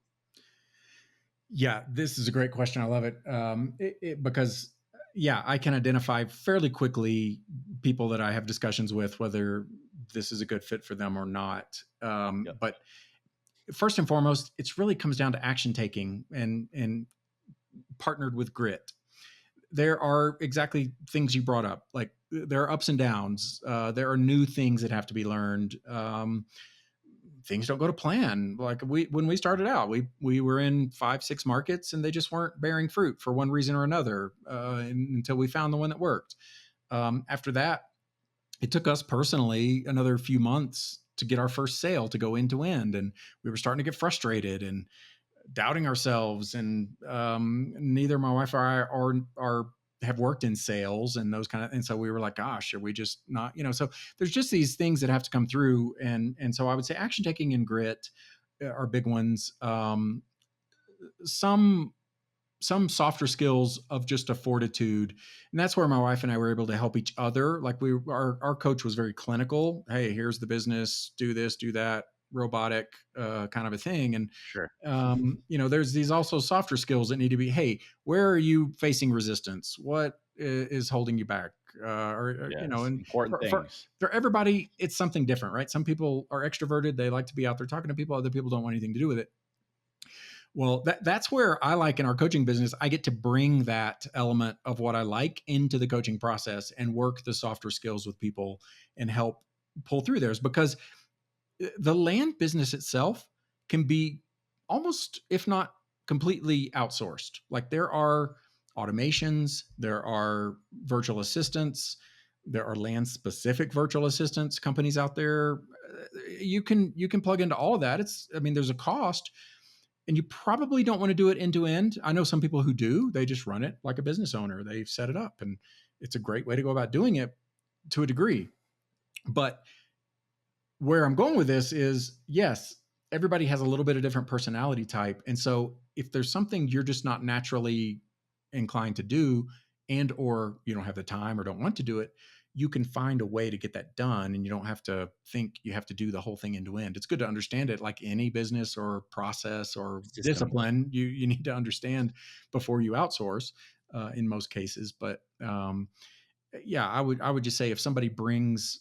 Yeah, this is a great question. I love it, because yeah, I can identify fairly quickly people that I have discussions with, whether this is a good fit for them or not. Yep. But first and foremost, it's really comes down to action taking and partnered with grit. There are exactly things you brought up. Like there are ups and downs. There are new things that have to be learned. Things don't go to plan. Like when we started out, we were in 5, 6 markets, and they just weren't bearing fruit for one reason or another, until we found the one that worked. After that, it took us personally another few months to get our first sale to go end to end, and we were starting to get frustrated and doubting ourselves. And neither my wife or I are have worked in sales and those kind of, and so we were like, gosh, are we just not, so there's just these things that have to come through. And so I would say action taking and grit are big ones. Some some softer skills of just a fortitude, and that's where my wife and I were able to help each other. Like our coach was very clinical. Hey, here's the business, do this, do that, robotic, kind of a thing. And Sure. there's these also softer skills that need to be, hey, where are you facing resistance? What is holding you back? Yes. And Important for, for things. for everybody, it's something different, right? Some people are extroverted; they like to be out there talking to people. Other people don't want anything to do with it. Well, that's where I like in our coaching business, I get to bring that element of what I like into the coaching process and work the softer skills with people and help pull through theirs, because the land business itself can be almost, if not completely, outsourced. Like there are automations, there are virtual assistants, there are land specific virtual assistants companies out there. You can plug into all of that. I mean, there's a cost, and you probably don't want to do it end to end. I know some people who do. They just run it like a business owner. They've set it up, and it's a great way to go about doing it to a degree. But where I'm going with this is, yes, everybody has a little bit of different personality type. And so if there's something you're just not naturally inclined to do, and or you don't have the time or don't want to do it, you can find a way to get that done, and you don't have to think you have to do the whole thing end to end. It's good to understand it, like any business or process or System. discipline. You need to understand before you outsource, in most cases. But yeah, I would just say if somebody brings,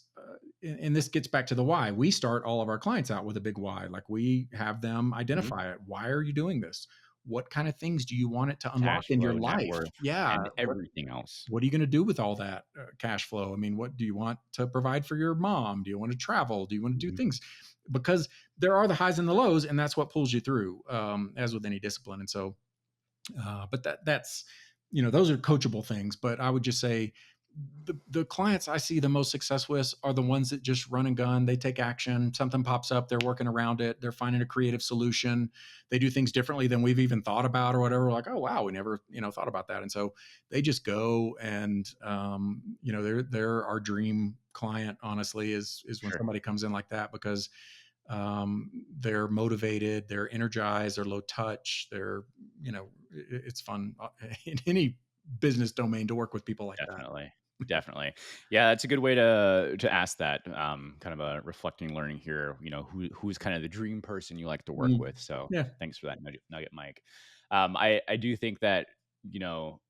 and this gets back to the why. We start all of our clients out with a big why. Like we have them Mhm. identify it. Why are you doing this? What kind of things do you want it to unlock Cash in your flow, net life? worth, Yeah. and everything else. What are you going to do with all that cash flow? I mean, what do you want to provide for your mom? Do you want to travel? Do you want to do Mhm. things? Because there are the highs and the lows, and that's what pulls you through, as with any discipline. And so, but that's those are coachable things. But I would just say the clients I see the most success with are the ones that just run and gun. They take action. Something pops up, they're working around it. They're finding a creative solution. They do things differently than we've even thought about or whatever. We're like, oh wow, we never thought about that. And so they just go and they're our dream client. Honestly, is when Sure. somebody comes in like that because they're motivated, they're energized, they're low touch, it's fun in any business domain to work with people like that. Definitely. Definitely. Yeah, that's a good way to ask that. Kind of a reflecting learning here, who's kind of the dream person you like to work Mm. with. So Yeah. thanks for that nugget, Mike. I do think that, you know,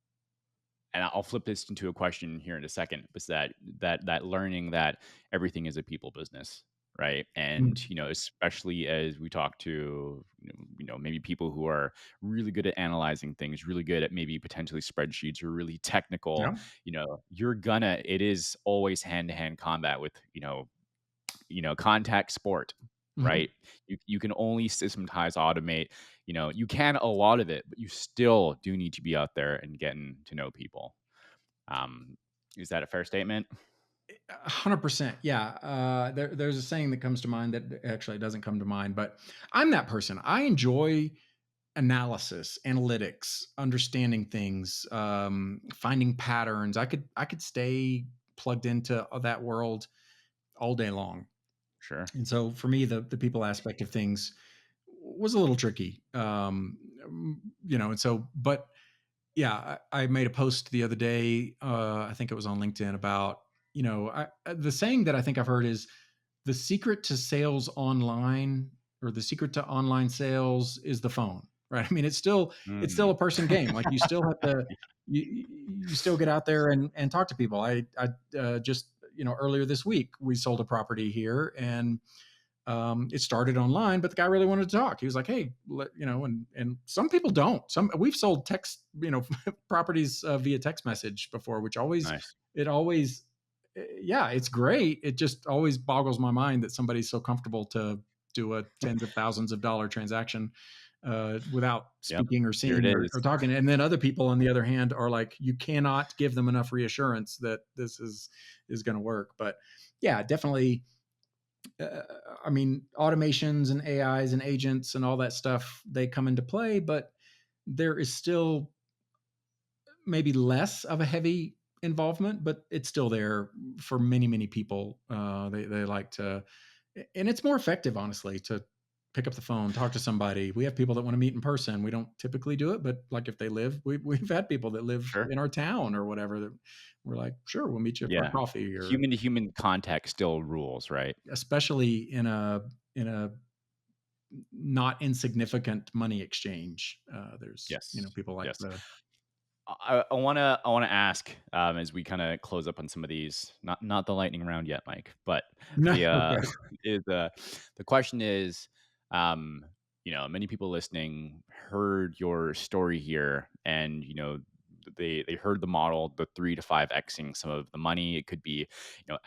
and I'll flip this into a question here in a second, but that learning that everything is a people business, right? And Mm. especially as we talk to maybe people who are really good at analyzing things, really good at maybe potentially spreadsheets or really technical, Yeah. it is always hand to hand combat with contact sport, Mhm. right? You can only systematize, automate. You can a lot of it, but you still do need to be out there and getting to know people. Um, is that a fair statement? 100%. Yeah. There's a saying that comes to mind that actually doesn't come to mind, but I'm that person. I enjoy analysis, analytics, understanding things, finding patterns. I could stay plugged into that world all day long. Sure. And so for me, the people aspect of things was a little tricky. And so, but yeah, I made a post the other day. I think it was on LinkedIn about, the saying that I think I've heard is the secret to sales online, or the secret to online sales is the phone, right? I mean, it's still Mm. a person game. Like you still have to, you still get out there and talk to people. I just, earlier this week, we sold a property here, and it started online, but the guy really wanted to talk. He was like, "Hey, and some people don't. Some we've sold text, properties via text message before, which Nice. yeah, it's great. It just always boggles my mind that somebody's so comfortable to do a tens of thousands of dollar transaction without Yep. speaking or Here it seeing or is. talking. And then other people, on the other hand, are like, you cannot give them enough reassurance that this is going to work. But yeah, definitely uh, I mean, automations and AIs and agents and all that stuff, they come into play, but there is still maybe less of a heavy involvement, but it's still there for many, many people. They like to, and it's more effective, honestly, to pick up the phone, talk to somebody. We have people that want to meet in person. We don't typically do it, but like if they live, we've had people that live Sure. in our town or whatever that we're like, sure, we'll meet you for a Yeah. coffee, or Human to human contact still rules, right? especially in a not insignificant money exchange. There's, Yes. people like Yes. the I wanna ask, as we kind of close up on some of these, not the lightning round yet, Mike, but no, the okay. is the question is, many people listening heard your story here, and they heard the model, the 3 to 5xing some of the money. It could be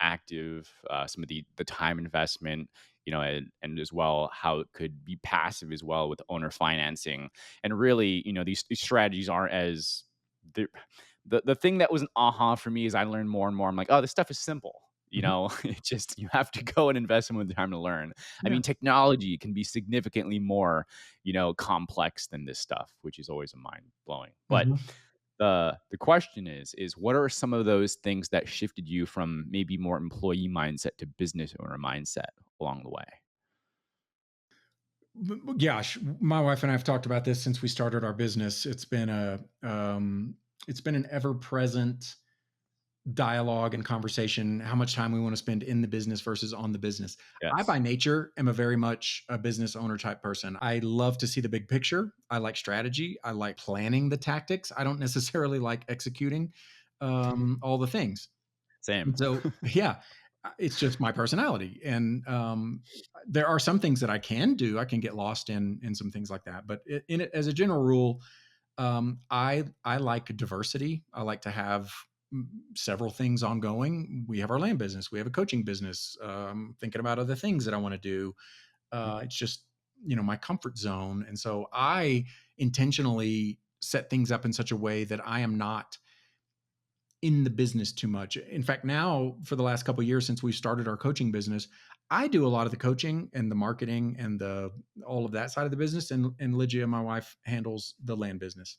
active, some of the time investment, and as well how it could be passive as well with owner financing. And really, these strategies aren't as the the thing that was an aha for me is I learned more and more. I'm like, oh, this stuff is simple. Mhm. It just you have to go and invest in with the time to learn. I Yeah. mean, technology can be significantly more, complex than this stuff, which is always a mind blowing. But Mhm. the question is what are some of those things that shifted you from maybe more employee mindset to business owner mindset along the way? Gosh, my wife and I have talked about this since we started our business. It's been an ever present dialogue and conversation, how much time we want to spend in the business versus on the business. I, by Yes. nature, am a very much a business owner type person. I love to see the big picture. I like strategy. I like planning the tactics. I don't necessarily like executing all the things. Same. And so, yeah, it's just my personality. And there are some things that I can do. I can get lost in some things like that. But in it, as a general rule, I like diversity. I like to have several things ongoing. We have our land business. We have a coaching business. Thinking about other things that I want to do. It's just my comfort zone, and so I intentionally set things up in such a way that I am not in the business too much. In fact, now for the last couple of years since we started our coaching business, I do a lot of the coaching and the marketing and the all of that side of the business, and Lygia, my wife, handles the land business.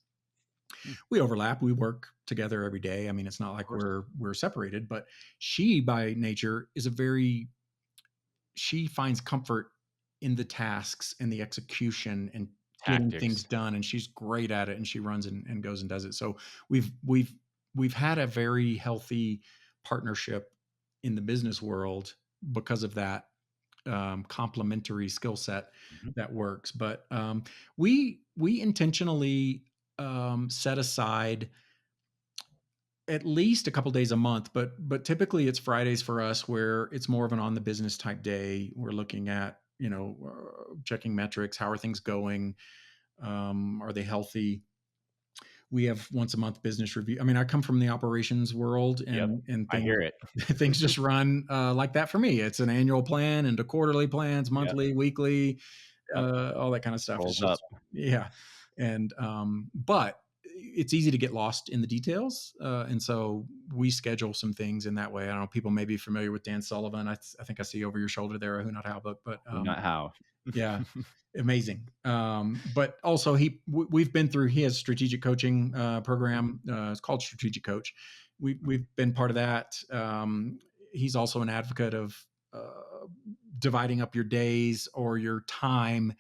Hmm, We overlap. We work together every day. I mean, it's not of like course. we're separated, but she by nature is a very she finds comfort in the tasks and the execution and getting things Tactics. done, and she's great at it, and she runs and goes and does it. So we've had a very healthy partnership in the business world because of that complementary skill set Mhm. that works. But we intentionally set aside at least a couple days a month, but typically it's Fridays for us, where it's more of an on the business type day. We're looking at, checking metrics. How are things going? Are they healthy? We have once a month business review. I mean, I come from the operations world, Yep. and I things hear it. things just run like that for me. It's an annual plan into quarterly plans, Yep. monthly, weekly, Yep. all that kind of stuff. It's Rolls up. just, yeah. And but it's easy to get lost in the details, and so we schedule some things in that way. I don't know, people may be familiar with Dan Sullivan. I think I see over your shoulder there, who not how, but Who not how. yeah, amazing. But also we've been through, he has strategic coaching program. It's called Strategic Coach. We've been part of that. He's also an advocate of dividing up your days or your time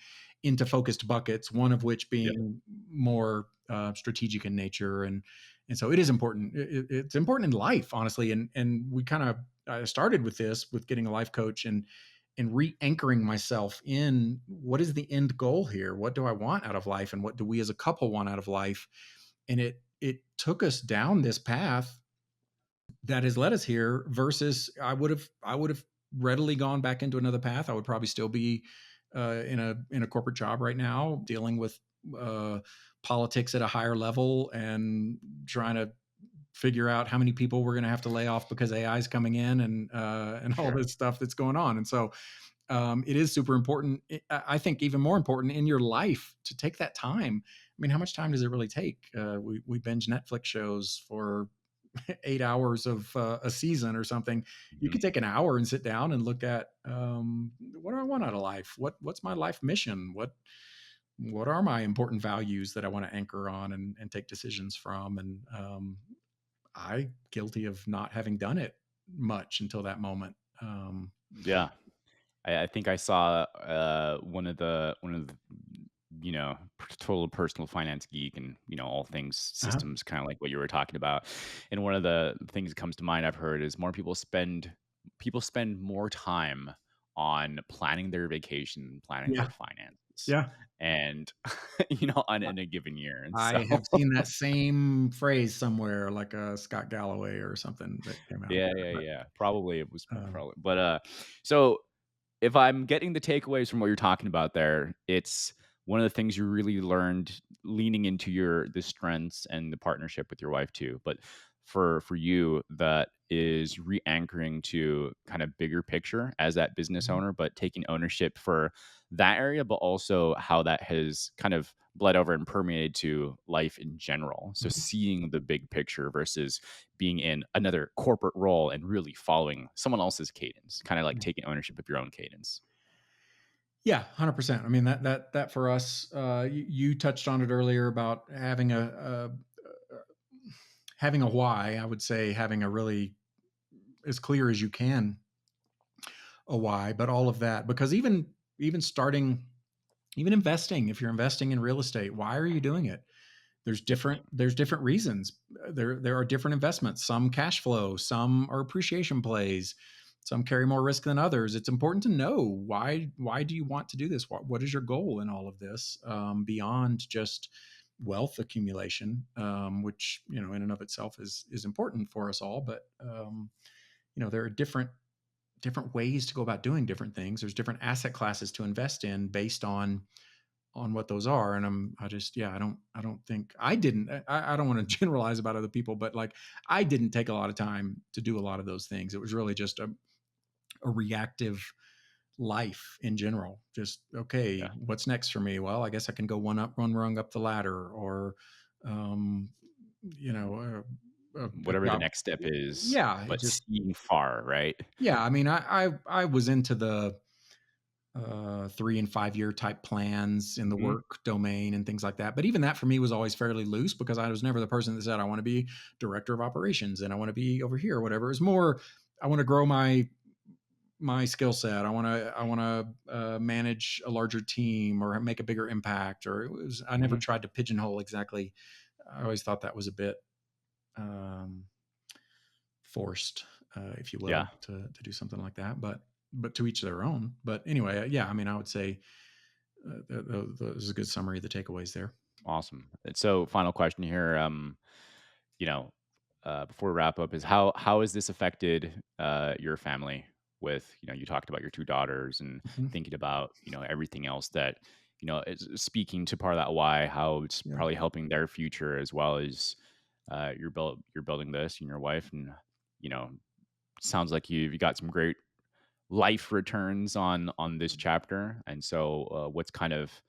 into focused buckets, one of which Yep. being more strategic in nature. And so it is important. It's important in life, honestly. And we kind of, I started with this, with getting a life coach, and re-anchoring myself in what is the end goal here? What do I want out of life? And what do we as a couple want out of life? And it took us down this path that has led us here, versus I would have readily gone back into another path. I would probably still be in a corporate job right now, dealing with uh, politics at a higher level and trying to figure out how many people we're going to have to lay off because AI is coming in, and all Sure. this stuff that's going on. And so it is super important. I think even more important in your life to take that time. I mean, how much time does it really take? We binge Netflix shows for 8 hours of a season or something. You Mhm. could take an hour and sit down and look at, what do I want out of life? What's my life mission? What are my important values that I want to anchor on and take decisions from? And I guilty of not having done it much until that moment. Yeah. I think I saw one of the total personal finance geek and all things Uh-huh. systems, kind of like what you were talking about. And one of the things that comes to mind I've heard is more people spend more time on planning their vacation, planning Yeah, their finances, yeah. and on in a given year. And so I have seen that same phrase somewhere, like Scott Galloway or something that came out yeah, there. yeah, But yeah. Probably it was um, probably, but so if I'm getting the takeaways from what you're talking about there, it's one of the things you really learned leaning into the strengths and the partnership with your wife too. But for you, that is re-anchoring to kind of bigger picture as that business owner, but taking ownership for that area, but also how that has kind of bled over and permeated to life in general. So mhm. seeing the big picture versus being in another corporate role and really following someone else's cadence, kind of like taking ownership of your own cadence. Yeah, 100%. I mean, that for us, you touched on it earlier about having a why. I would say having a really, as clear as you can, a why, but all of that, because even starting, even investing, if you're investing in real estate, why are you doing it? There's different reasons. There are different investments. Some cash flow, some are appreciation plays, some carry more risk than others. It's important to know why do you want to do this? What is your goal in all of this, beyond just wealth accumulation, which, in and of itself is important for us all. But there are different ways to go about doing different things. There's different asset classes to invest in based on what those are. And I just, yeah, I don't think I didn't, I don't want to generalize about other people, but like, I didn't take a lot of time to do a lot of those things. It was really just a reactive life in general. Just, okay, Yeah. what's next for me? Well, I guess I can go one rung up the ladder, or, um, you know, a Whatever the job. next step is, Yeah, it but just seeing far, right? yeah. I mean, I was into the 3 and 5 year type plans in the Mhm. work domain and things like that. But even that for me was always fairly loose because I was never the person that said I want to be director of operations and I want to be over here or whatever. It was more I want to grow my skill set. I want to manage a larger team or make a bigger impact. Or it was I never Mhm. tried to pigeonhole exactly. I always thought that was a bit um, forced, if you Yeah. will, to do something like that. But to each their own. But anyway, yeah. I mean, I would say that was a good summary of the takeaways there. Awesome. And so final question here, you know, before we wrap up is how has this affected, your family with, you talked about your 2 daughters and Mhm. thinking about, everything else that, is speaking to part of that why, how it's Yeah. probably helping their future as well as, you're building this and your wife and, you know, sounds like you got some great life returns on this chapter. And so, what's kind of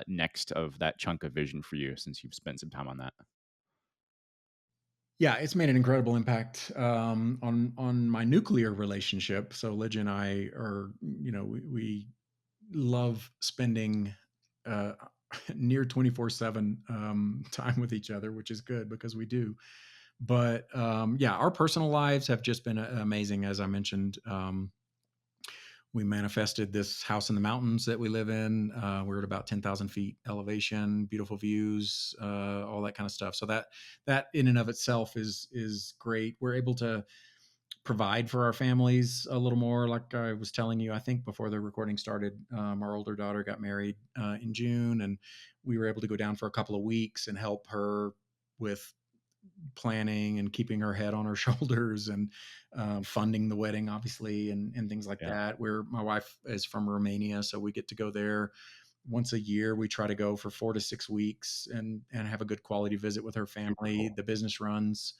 next of that chunk of vision for you since you've spent some time on that? Yeah, it's made an incredible impact on my nuclear relationship. So Lidge and I are, we love spending uh, near 24/7 time with each other, which is good because we do. But yeah, our personal lives have just been amazing, as I mentioned. We manifested this house in the mountains that we live in. We're at about 10,000 feet elevation, beautiful views, all that kind of stuff. So that in and of itself is great. We're able to provide for our families a little more. Like I was telling you, I think before the recording started, our older daughter got married in June, and we were able to go down for a couple of weeks and help her with planning and keeping her head on her shoulders and funding the wedding, obviously, and things like Yeah, that. Where my wife is from Romania, so we get to go there once a year. We try to go for 4 to 6 weeks and have a good quality visit with her super family. cool. The business runs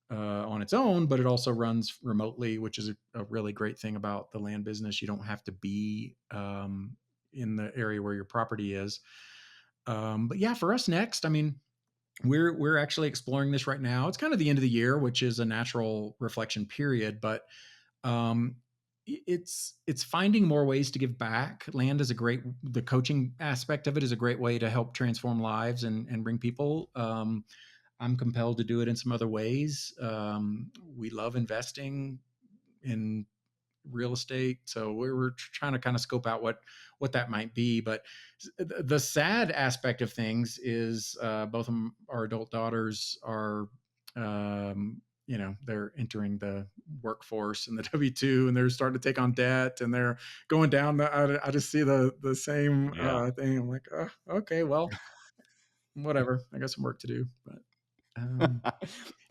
on its own, but it also runs remotely, which is a really great thing about the land business. You don't have to be in the area where your property is. But yeah, for us next, I mean, we're actually exploring this right now. It's kind of the end of the year, which is a natural reflection period, but um, it's finding more ways to give back. Land is a great the coaching aspect of it is a great way to help transform lives and bring people. I'm compelled to do it in some other ways. We love investing in real estate. So we're trying to kind of scope out what that might be. But the sad aspect of things is both of our adult daughters are, they're entering the workforce and the W-2, and they're starting to take on debt, and they're going down. I just see the same Yeah. thing. I'm like, oh, okay, well, whatever. I got some work to do, but. Um,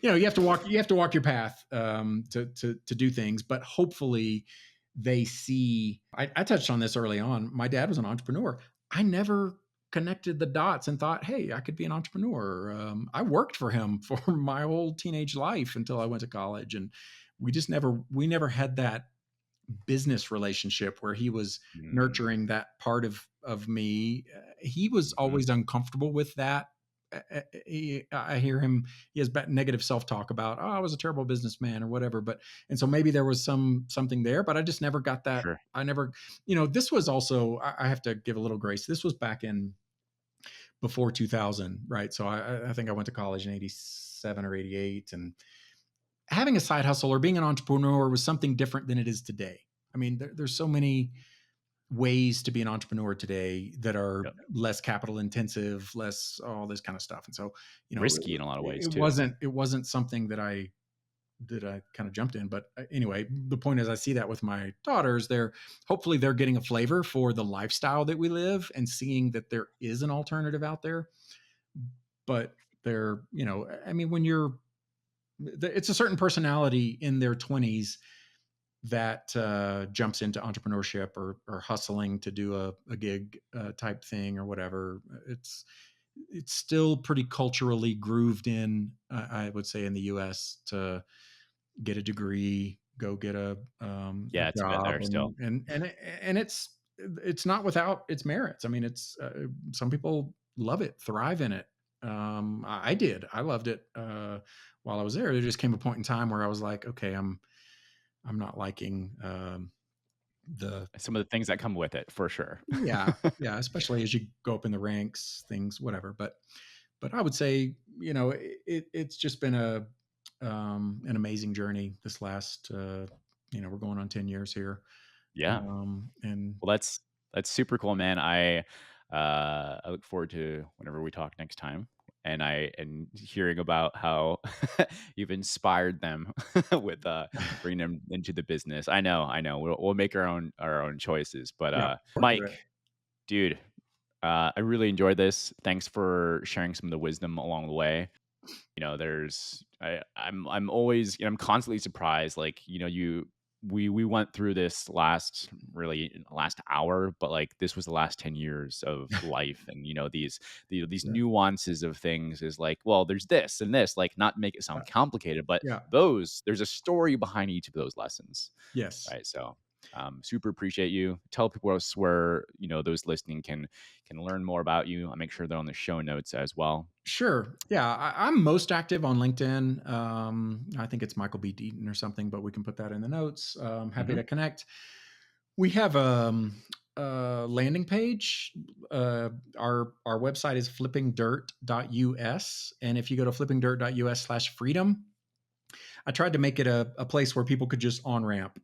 you have to walk your path to do things, but hopefully they see. I touched on this early on. My dad was an entrepreneur. I never connected the dots and thought, hey, I could be an entrepreneur. I worked for him for my whole teenage life until I went to college, and we never had that business relationship where he was Mm, nurturing that part of me. He was mhm. always uncomfortable with that. I hear him. He has negative self talk about, oh, I was a terrible businessman or whatever. But and so maybe there was something there, but I just never got that. Sure. I never, this was also. I have to give a little grace. This was back in before 2000, right? So I think I went to college in '87 or '88, and having a side hustle or being an entrepreneur was something different than it is today. I mean, there's so many ways to be an entrepreneur today that are Yep. less capital intensive, less all this kind of stuff. And so, Risky in a lot of ways it too. wasn't something that I kind of jumped in. But anyway, the point is I see that with my daughters, hopefully they're getting a flavor for the lifestyle that we live and seeing that there is an alternative out there. But I mean, it's a certain personality in their 20s that jumps into entrepreneurship or hustling to do a gig type thing or whatever. It's still pretty culturally grooved in, I would say, in the U.S. to get a degree, go get a Yeah, it's a bit job, there still. and it's not without its merits. I mean, it's some people love it, thrive in it. I did. I loved it. While I was there, there just came a point in time where I was like, okay, I'm not liking the Some of the things that come with it, for sure. yeah, yeah, especially as you go up in the ranks, things, whatever. But I would say, it's just been an amazing journey this last, we're going on 10 years here. Yeah. And Well, that's super cool, man. I look forward to whenever we talk next time, and hearing about how you've inspired them with bringing them into the business. I know. We'll make our own choices, but yeah, work through it. Mike, dude, I really enjoyed this. Thanks for sharing some of the wisdom along the way. I'm always, I'm constantly surprised, like, we went through this last hour, but like this was the last 10 years of life, and these Yeah, nuances of things is like, well, there's this and this, like, not make it yeah, sound complicated, but yeah. there's a story behind each of those lessons, Yes. right? So super appreciate you. Tell people else where those listening can learn more about you. I'll make sure they're on the show notes as well. Sure. Yeah, I'm most active on LinkedIn. I think it's Michael B. Deaton or something, but we can put that in the notes. Happy Hmm. to connect. We have a landing page. Our website is flippingdirt.us, and if you go to flippingdirt.us/freedom, I tried to make it a place where people could just on ramp.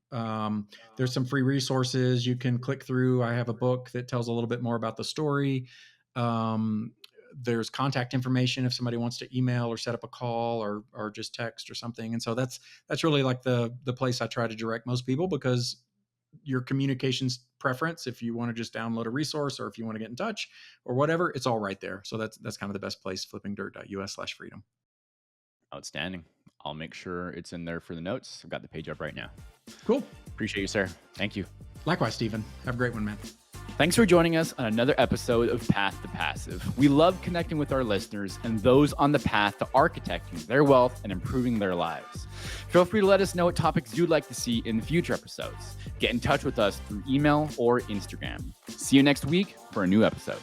There's some free resources you can click through. I have a book that tells a little bit more about the story. Um, there's contact information if somebody wants to email or set up a call or just text or something. And so that's really like the place I try to direct most people, because your communications preference, if you want to just download a resource or if you want to get in touch or whatever, it's all right there. So that's kind of the best place, flippingdirt.us/freedom. Outstanding. I'll make sure it's in there for the notes. I've got the page up right now. Cool. Appreciate you, sir. Thank you. Likewise, Stephen. Have a great one, man. Thanks for joining us on another episode of Path to Passive. We love connecting with our listeners and those on the path to architecting their wealth and improving their lives. Feel free to let us know what topics you'd like to see in future episodes. Get in touch with us through email or Instagram. See you next week for a new episode.